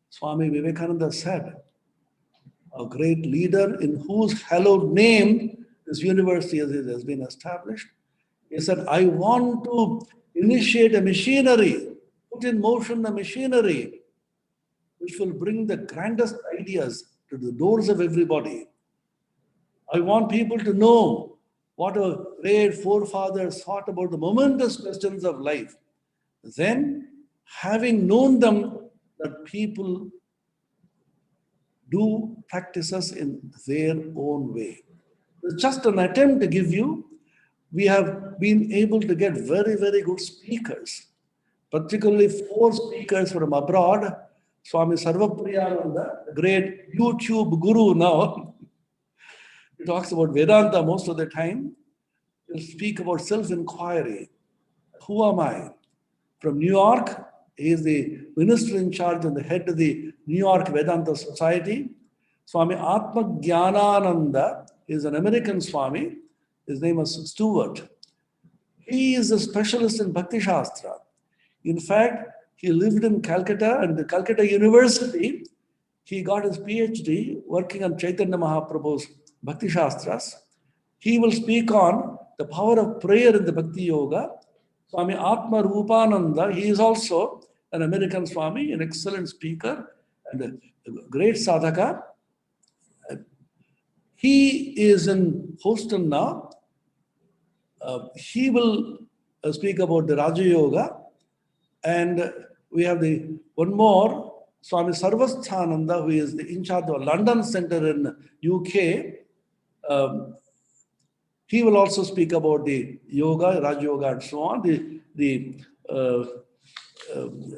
Swami Vivekananda said, a great leader in whose hallowed name this university has been established, he said, I want to initiate a machinery, put in motion a machinery which will bring the grandest ideas to the doors of everybody. I want people to know what our great forefathers thought about the momentous questions of life. Then, having known them, that people do practices in their own way. It's just an attempt to give you. We have been able to get very, very good speakers, particularly 4 speakers from abroad. Swami Sarvapriyananda, the great YouTube guru now, he talks about Vedanta most of the time. will speak about self-inquiry. Who am I? From New York, he is the minister in charge and the head of the New York Vedanta Society. Swami Atma Jnanananda is an American Swami. His name is Stewart. He is a specialist in Bhakti Shastra. In fact, he lived in Calcutta, and the Calcutta University, he got his PhD working on Chaitanya Mahaprabhu's Bhakti Shastras. He will speak on the power of prayer in the Bhakti Yoga. Swami Atma Rupananda, he is also an American Swami, an excellent speaker and a great sadhaka. He is in Houston now. He will speak about the Raja Yoga. And we have the one more, Swami Sarvasthananda, who is the in charge of London Center in UK. He will also speak about the yoga, Raj Yoga, and so on. The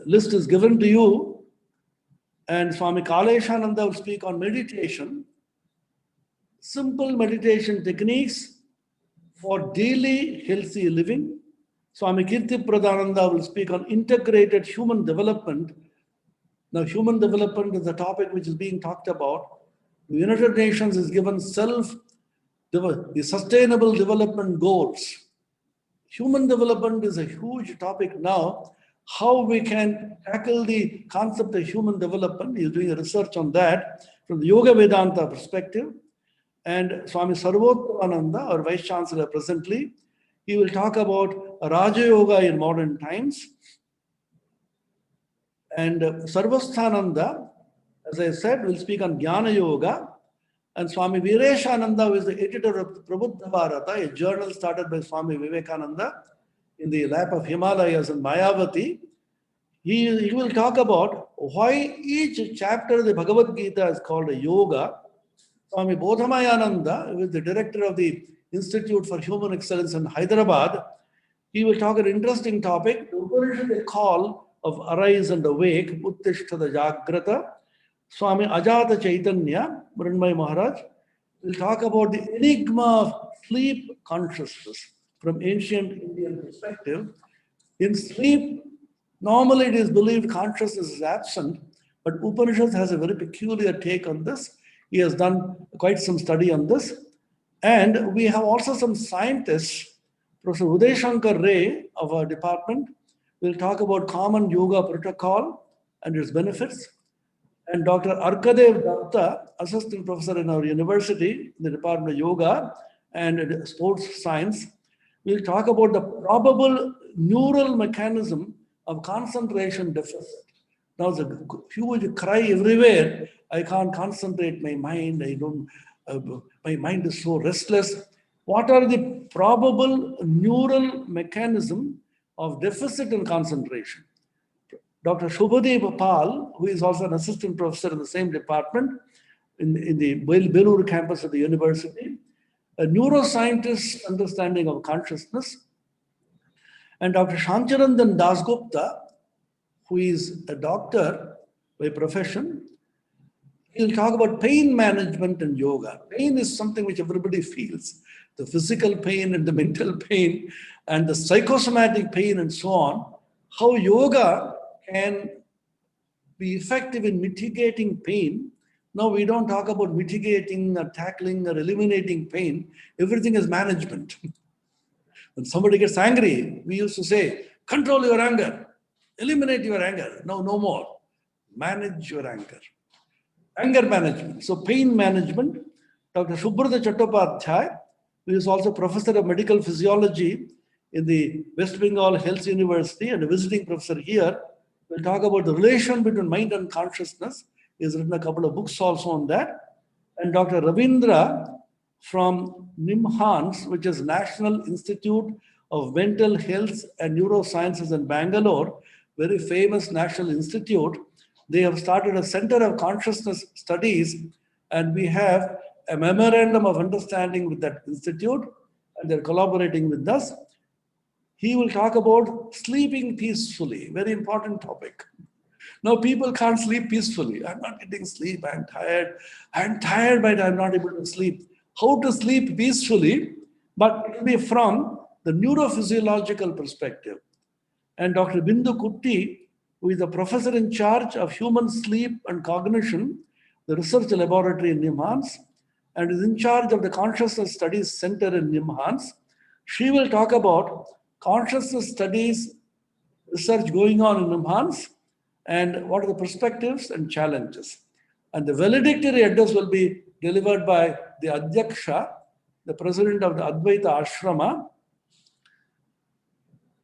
list is given to you. And Swami Kaleshananda will speak on meditation, simple meditation techniques for daily healthy living. Swami Kirti Pradhananda will speak on integrated human development. Now, human development is a topic which is being talked about. The United Nations is given the sustainable development goals. Human development is a huge topic now. How we can tackle the concept of human development. He is doing research on that from the Yoga Vedanta perspective. And Swami Sarvottamananda, our Vice Chancellor presently, he will talk about Raja Yoga in modern times. And Sarvasthananda, as I said, will speak on Jnana Yoga. And Swami Vireshananda, who is the editor of Prabuddha Bharata, a journal started by Swami Vivekananda in the lap of Himalayas and Mayavati. He will talk about why each chapter of the Bhagavad Gita is called a yoga. Swami Bodhamayananda, who is the director of the Institute for Human Excellence in Hyderabad, he will talk an interesting topic, the Upanishad call of arise and awake, Uttishtha Jagrata. Swami Ajata Chaitanya, Mrinmay Maharaj, will talk about the enigma of sleep consciousness from ancient Indian perspective. In sleep, normally it is believed consciousness is absent, but Upanishad has a very peculiar take on this. He has done quite some study on this. And we have also some scientists. Professor Uday Shankar Ray of our department will talk about common yoga protocol and its benefits. And Dr. Arkadev Datta, assistant professor in our university, in the Department of Yoga and Sports Science, will talk about the probable neural mechanism of concentration deficit. Now, there's a huge cry everywhere. I can't concentrate my mind. My mind is so restless. What are the probable neural mechanism of deficit in concentration? Dr. Shubhadev Pal, who is also an assistant professor in the same department in the Belur campus of the university, a neuroscientist understanding of consciousness, and Dr. Shancharandan Dasgupta, who is a doctor by profession, he'll talk about pain management and yoga. Pain is something which everybody feels. The physical pain and the mental pain and the psychosomatic pain and so on. How yoga can be effective in mitigating pain. Now we don't talk about mitigating or tackling or eliminating pain. Everything is management. When somebody gets angry, we used to say, control your anger, eliminate your anger. No more. Manage your anger. Anger management. So pain management. Dr. Subrata Chattopadhyay, who is also professor of medical physiology in the West Bengal Health University and a visiting professor here, will talk about the relation between mind and consciousness. He has written a couple of books also on that. And Dr. Ravindra from NIMHANS, which is National Institute of Mental Health and Neurosciences in Bangalore, very famous national institute. They have started a Center of Consciousness Studies, and we have a memorandum of understanding with that institute, and they're collaborating with us. He will talk about sleeping peacefully, very important topic. Now people can't sleep peacefully. I'm not getting sleep, I'm tired, but I'm not able to sleep. How to sleep peacefully? but it will be from the neurophysiological perspective. And Dr. Bindu Kutti, who is the professor in charge of human sleep and cognition, the research laboratory in NIMHANS, and is in charge of the Consciousness Studies Center in NIMHANS, she will talk about consciousness studies research going on in NIMHANS and what are the perspectives and challenges. And the valedictory address will be delivered by the Adhyaksha, the president of the Advaita Ashrama.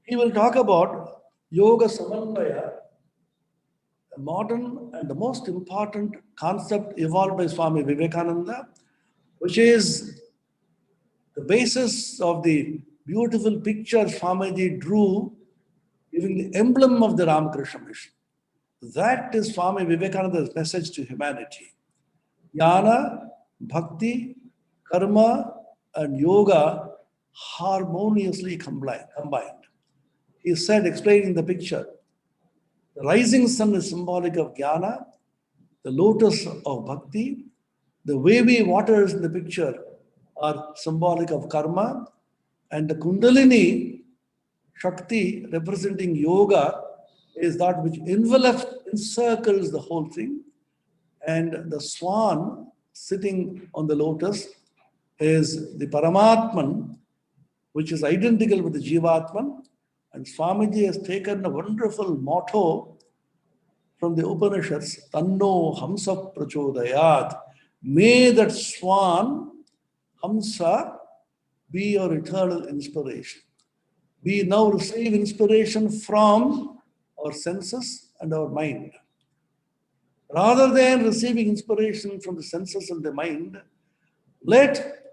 He will talk about Yoga Samanvaya, a modern and the most important concept evolved by Swami Vivekananda, which is the basis of the beautiful picture Swamiji drew, giving the emblem of the Ramakrishna mission. That is Swami Vivekananda's message to humanity. Jnana, bhakti, karma, and yoga harmoniously combined. He said, explaining the picture, the rising sun is symbolic of jnana, the lotus of bhakti, the wavy waters in the picture are symbolic of karma, and the kundalini, shakti, representing yoga, is that which envelops, encircles the whole thing. And the swan sitting on the lotus is the Paramatman, which is identical with the Jivatman. And Swamiji has taken a wonderful motto from the Upanishads, Tanno Hamsa Prachodayat. May that swan, Hamsa, be your eternal inspiration. We now receive inspiration from our senses and our mind. Rather than receiving inspiration from the senses and the mind, let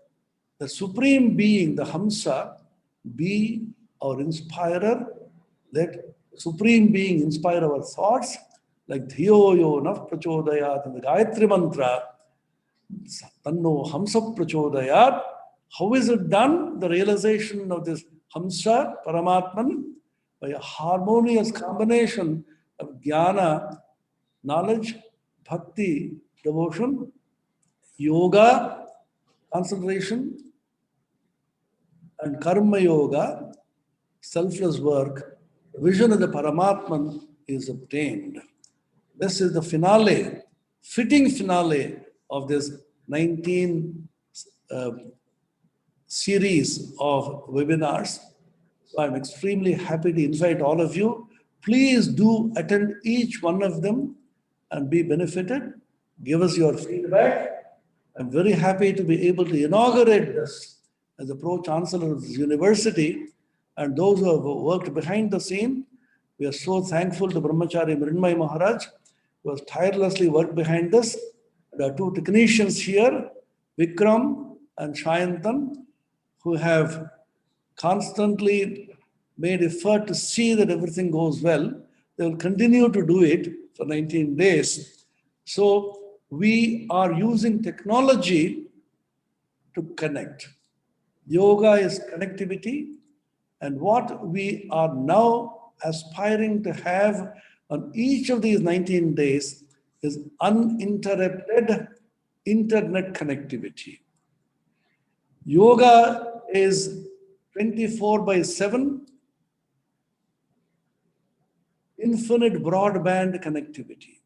the Supreme Being, the Hamsa, be our inspirer. Let the Supreme Being inspire our thoughts, like Dhiyo yo naf prachodayat in the Gayatri Mantra, Tanno Hamsa prachodayat. How is it done? The realization of this Hamsa, Paramatman, by a harmonious combination of jnana, knowledge, bhakti, devotion, yoga, concentration, and karma yoga, selfless work. Vision of the Paramatman is obtained. This is the finale, fitting finale of this 19 series of webinars. So I'm extremely happy to invite all of you. Please do attend each one of them and be benefited. Give us your feedback. I'm very happy to be able to inaugurate this as the Pro-Chancellor of this university, and those who have worked behind the scene. We are so thankful to Brahmachari Mrinmay Maharaj, who has tirelessly worked behind this. There are two technicians here, Vikram and Shayantan, who have constantly made effort to see that everything goes well. They will continue to do it for 19 days. So we are using technology to connect. Yoga is connectivity, and what we are now aspiring to have on each of these 19 days is uninterrupted internet connectivity. Yoga is 24/7 infinite broadband connectivity.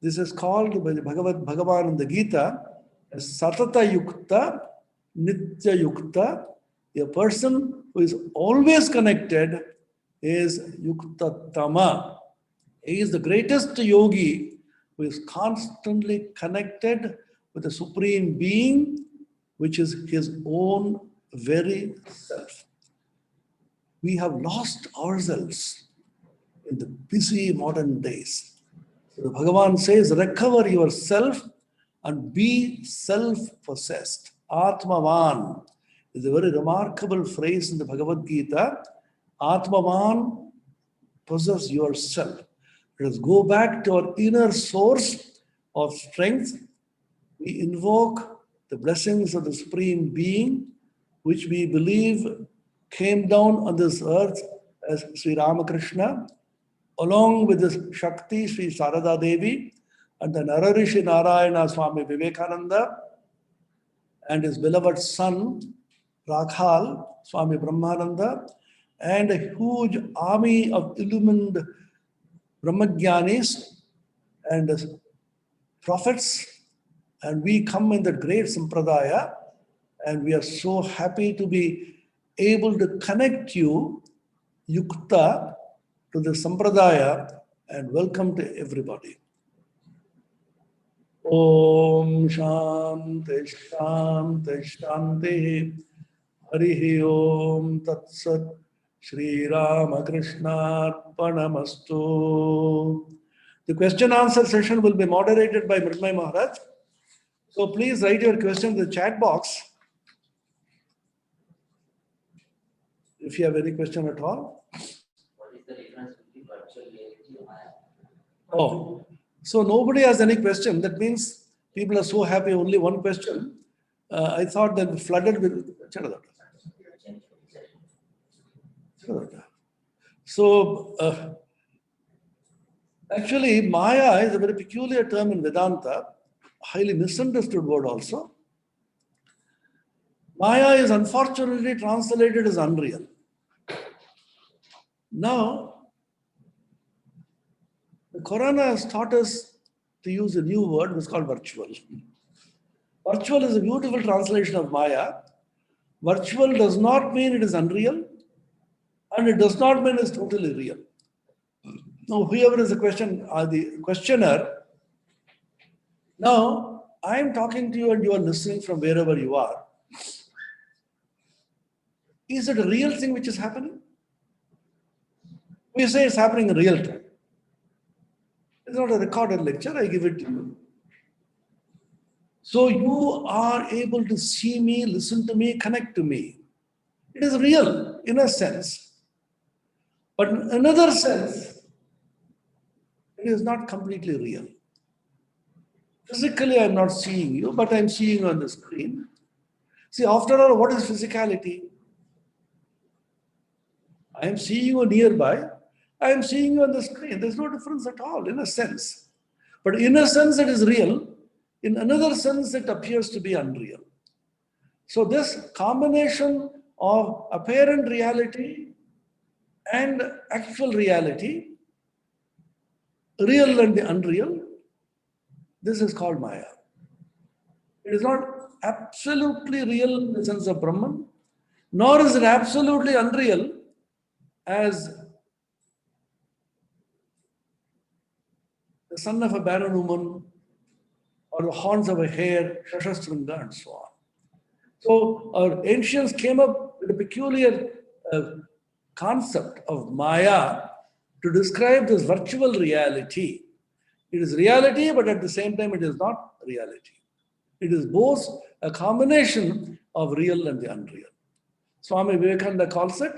This is called by the Bhagavan in the Gita as Satata Yukta, Nitya Yukta. A person who is always connected is Yukta Tama. He is the greatest yogi who is constantly connected with the Supreme Being, which is his own very self. We have lost ourselves in the busy modern days. So the Bhagavan says, recover yourself and be self-possessed. Atmavan is a very remarkable phrase in the Bhagavad Gita. Atmavan, possess yourself. Let us go back to our inner source of strength. We invoke the blessings of the Supreme Being, which we believe came down on this earth as Sri Ramakrishna, along with his Shakti, Sri Sarada Devi, and the Nararishi Narayana Swami Vivekananda, and his beloved son, Rakhal, Swami Brahmananda, and a huge army of illumined Brahmagyanis and prophets, and we come in the great Sampradaya, and we are so happy to be able to connect you, Yukta, to the Sampradaya, and welcome to everybody. Om Shanti Shanti Shanti Harihi Om Tat Sat Shri Ramakrishna Arpanamastu. The question answer session will be moderated by Mridmay Maharaj. So please write your question in the chat box if you have any question at all. What is the difference between virtual reality and Maya? Oh, so nobody has any question. That means people are so happy, only one question. I thought that flooded with. So, actually, Maya is a very peculiar term in Vedanta, highly misunderstood word also. Maya is unfortunately translated as unreal. Now, the Corona has taught us to use a new word which is called virtual. Virtual is a beautiful translation of Maya. Virtual does not mean it is unreal, and it does not mean it's totally real. Now, whoever is the questioner, now I am talking to you and you are listening from wherever you are. Is it a real thing which is happening? We say it's happening in real time. It's not a recorded lecture, I give it to you. So you are able to see me, listen to me, connect to me. It is real in a sense. But in another sense, it is not completely real. Physically, I'm not seeing you, but I'm seeing you on the screen. See, after all, what is physicality? I am seeing you nearby. I am seeing you on the screen. There's no difference at all, in a sense. But in a sense, it is real. In another sense, it appears to be unreal. So this combination of apparent reality and actual reality, real and the unreal, this is called Maya. It is not absolutely real in the sense of Brahman, nor is it absolutely unreal as the son of a barren woman or the horns of a hare, Shashastringa, and so on. So our ancients came up with a peculiar concept of Maya to describe this virtual reality. It is reality, but at the same time, it is not reality. It is both a combination of real and the unreal. Swami Vivekananda calls it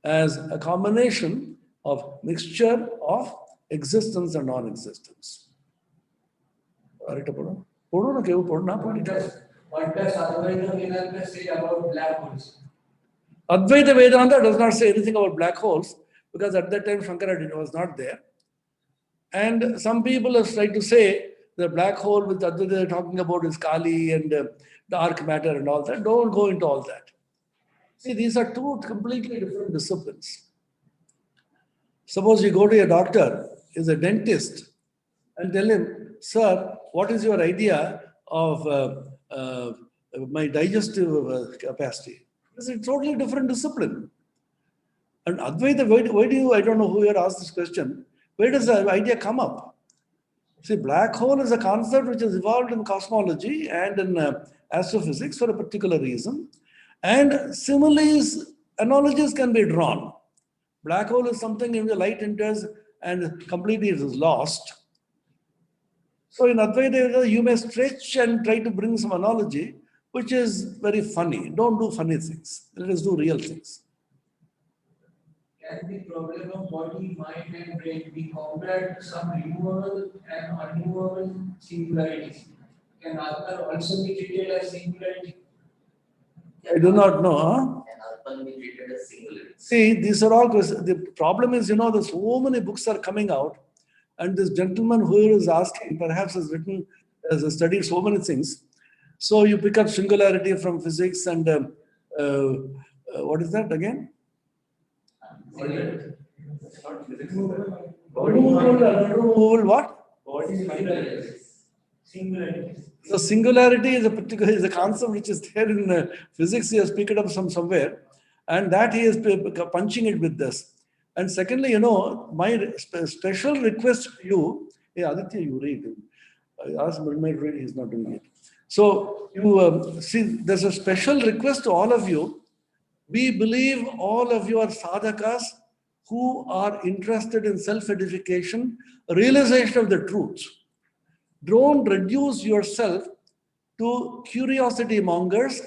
as a combination of mixture of existence and non-existence. What does Advaita Vedanta say about black holes? Advaita Vedanta does not say anything about black holes because at that time Shankaracharya was not there. And some people have tried to say the black hole which Advaita they are talking about is Kali and dark matter and all that. Don't go into all that. See, these are two completely different disciplines. Suppose you go to a doctor, is a dentist, and tell him, sir, what is your idea of my digestive capacity? It's a totally different discipline. And Advaita, why do you, I don't know who here asked this question, where does the idea come up? See, black hole is a concept which has evolved in cosmology and in astrophysics for a particular reason. And similes, analogies can be drawn. Black hole is something in the light enters and completely it is lost. So in Advaita, you may stretch and try to bring some analogy, which is very funny. Don't do funny things. Let us do real things. Can the problem of body, mind, and brain be compared to some removable and unremovable singularities? Can Atman also be treated as singularity? I do not know. Huh? Can Atman be treated as singularity? See, these are all questions. The problem is, there's so many books are coming out, and this gentleman who is asking perhaps has written, has studied so many things. So you pick up singularity from physics and what is that again? Singularity. Removal what? Singularity. So singularity is a concept which is there in physics. He has picked it up somewhere, and that he is punching it with this. And secondly, my special request to you, hey Aditya, you read. I asked Murmay to read, he's not doing it. So you see, there's a special request to all of you. We believe all of you are sadhakas who are interested in self-edification, realization of the truth. Don't reduce yourself to curiosity mongers,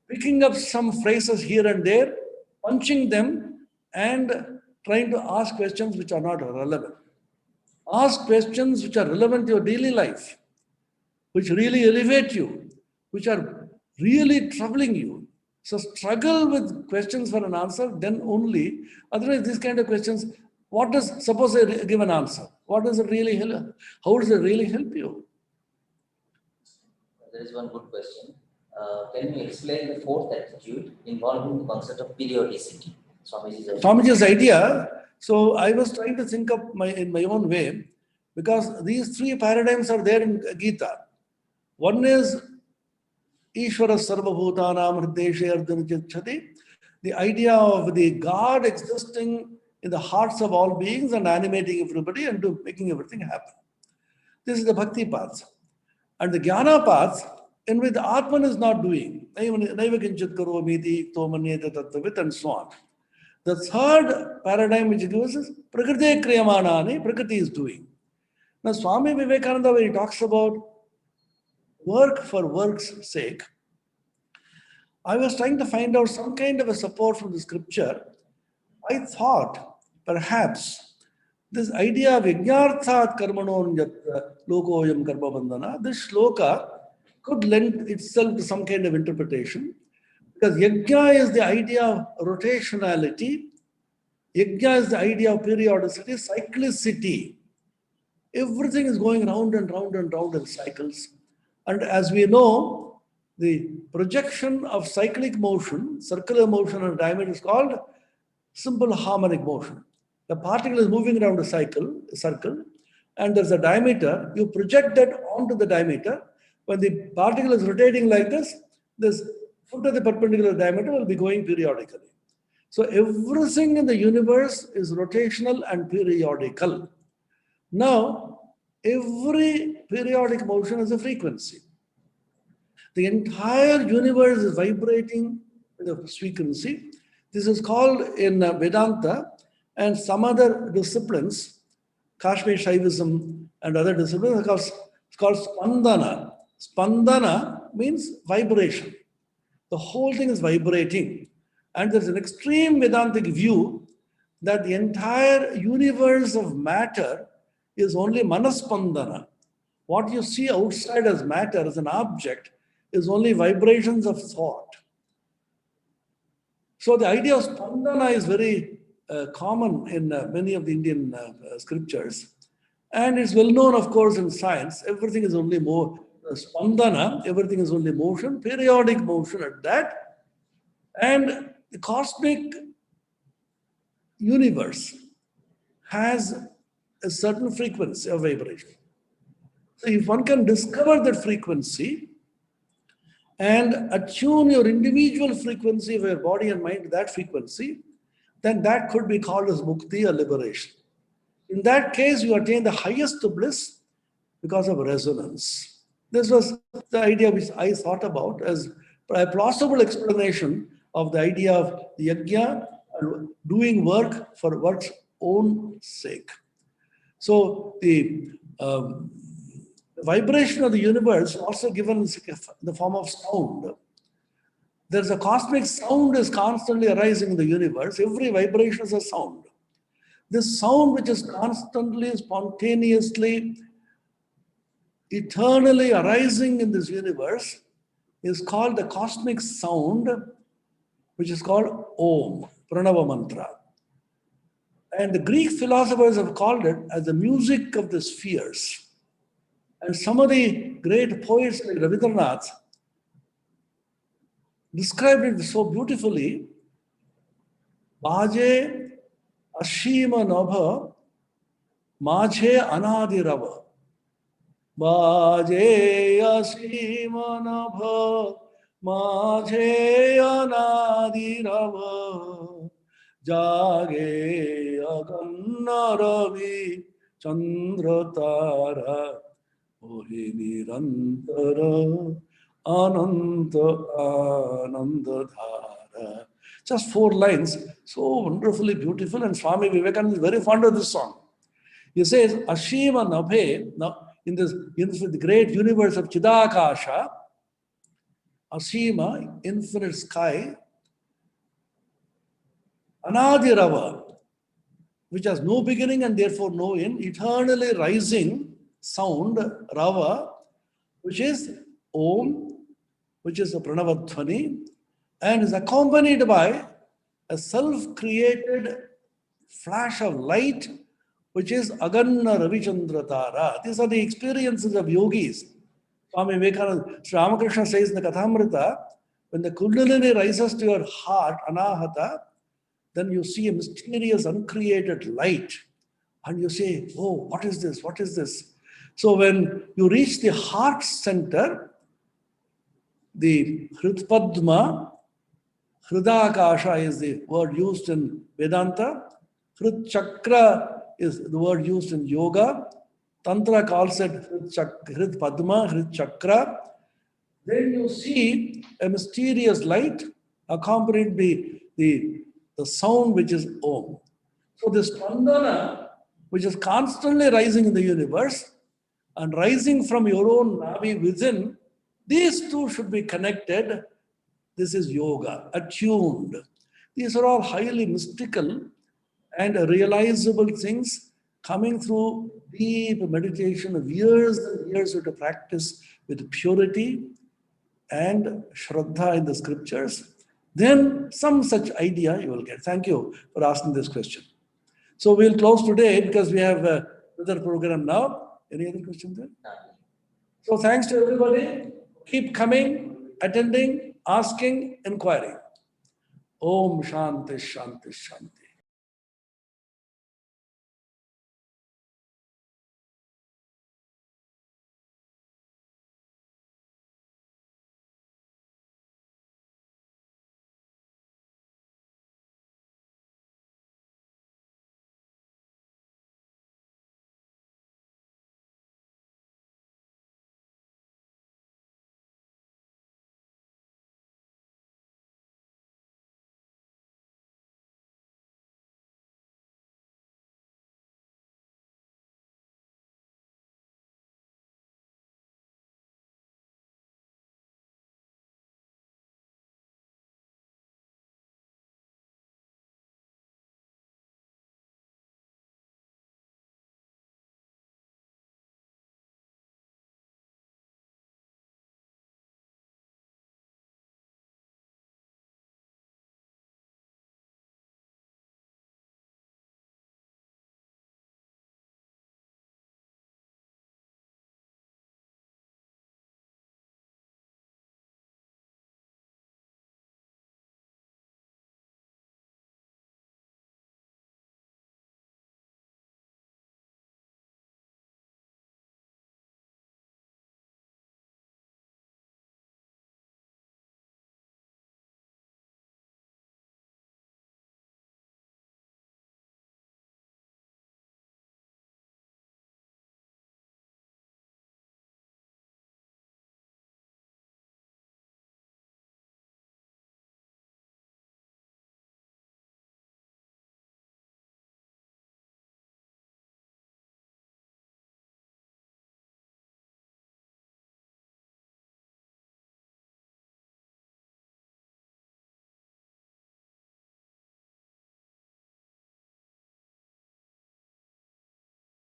picking up some phrases here and there, punching them, and trying to ask questions which are not relevant. Ask questions which are relevant to your daily life, which really elevate you, which are really troubling you. So struggle with questions for an answer, then only. Otherwise, these kind of questions, suppose I give an answer. What does it really help? How does it really help you? There is one good question. Can you explain the fourth attitude involving the concept of periodicity? Swamiji's idea. So I was trying to think of in my own way, because these three paradigms are there in Gita. One is Ishvara Sarvabhutanam Hrideshe Ardhana Chachati, the idea of the God existing in the hearts of all beings and animating everybody and making everything happen. This is the Bhakti path. And the Jnana path, in which the Atman is not doing, Naiva Kinchit Karomiti, Tomanyeta Tattavit, and so on. The third paradigm which gives is Prakriti Kriyamanani, Prakriti is doing. Now, Swami Vivekananda, when he talks about work for work's sake, I was trying to find out some kind of a support from the scripture. I thought perhaps this idea of Yajnarthat Karmanon Lokoyam Karma Bandhana, this shloka could lend itself to some kind of interpretation, because Yajna is the idea of rotationality, Yajna is the idea of periodicity, cyclicity. Everything is going round and round and round in cycles. And as we know, the projection of cyclic motion, circular motion and diameter is called simple harmonic motion. The particle is moving around a circle, and there's a diameter. You project that onto the diameter. When the particle is rotating like this foot of the perpendicular diameter will be going periodically. So everything in the universe is rotational and periodical. Now, every periodic motion is a frequency. The entire universe is vibrating with a frequency. This is called in Vedanta and some other disciplines, Kashmir Shaivism and other disciplines, it's called Spandana. Spandana means vibration. The whole thing is vibrating. And there's an extreme Vedantic view that the entire universe of matter is only Manaspandana. What you see outside as matter, as an object, is only vibrations of thought. So the idea of Spandana is very common in many of the Indian scriptures. And it's well known, of course, in science. Everything is only more Spandana, everything is only motion, periodic motion at that. And the cosmic universe has a certain frequency of vibration. So if one can discover that frequency and attune your individual frequency of your body and mind to that frequency, then that could be called as mukti, or liberation. In that case, you attain the highest bliss because of resonance. This was the idea which I thought about as a plausible explanation of the idea of the yajna, doing work for work's own sake. So the vibration of the universe also given in the form of sound. There's a cosmic sound is constantly arising in the universe. Every vibration is a sound. This sound, which is constantly, spontaneously, eternally arising in this universe, is called the cosmic sound, which is called Om, Pranava Mantra. And the Greek philosophers have called it as the music of the spheres. And some of the great poets like Rabindranath described it so beautifully. Baje Ashima Nabha Maje Anadirava. Baje Ashima Nabha Maje Anadirava. Jage Aganna Ravi Chandra Tara Ohi Nirantara Ananta Anandadhara. Just 4 lines, so wonderfully beautiful, and Swami Vivekananda is very fond of this song. He says, Ashima Nabhe, in this the great universe of Chidakasha, Ashima, infinite sky, Anadirava, which has no beginning and therefore no end, eternally rising sound, Rava, which is Om, which is a Pranavadhvani, and is accompanied by a self-created flash of light, which is Aganna Ravichandra Tara. These are the experiences of yogis. Swami Vivekananda, Sri Ramakrishna says in the Kathamrita, when the Kundalini rises to your heart, Anahata, then you see a mysterious, uncreated light. And you say, oh, what is this? What is this? So when you reach the heart center, the Hritpadma, Hridakasha is the word used in Vedanta. Hrit Chakra is the word used in Yoga. Tantra calls it Hrit Padma, Hrit Chakra. Then you see a mysterious light accompanied the sound which is Om. So this Spandana, which is constantly rising in the universe and rising from your own Navi within, these two should be connected. This is yoga, attuned. These are all highly mystical and realizable things coming through deep meditation of years and years of practice with purity and Shraddha in the scriptures. Then some such idea you will get. Thank you for asking this question. So we'll close today because we have another program now. Any other questions there? So thanks to everybody. Keep coming, attending, asking, inquiring. Om Shanti Shanti Shanti.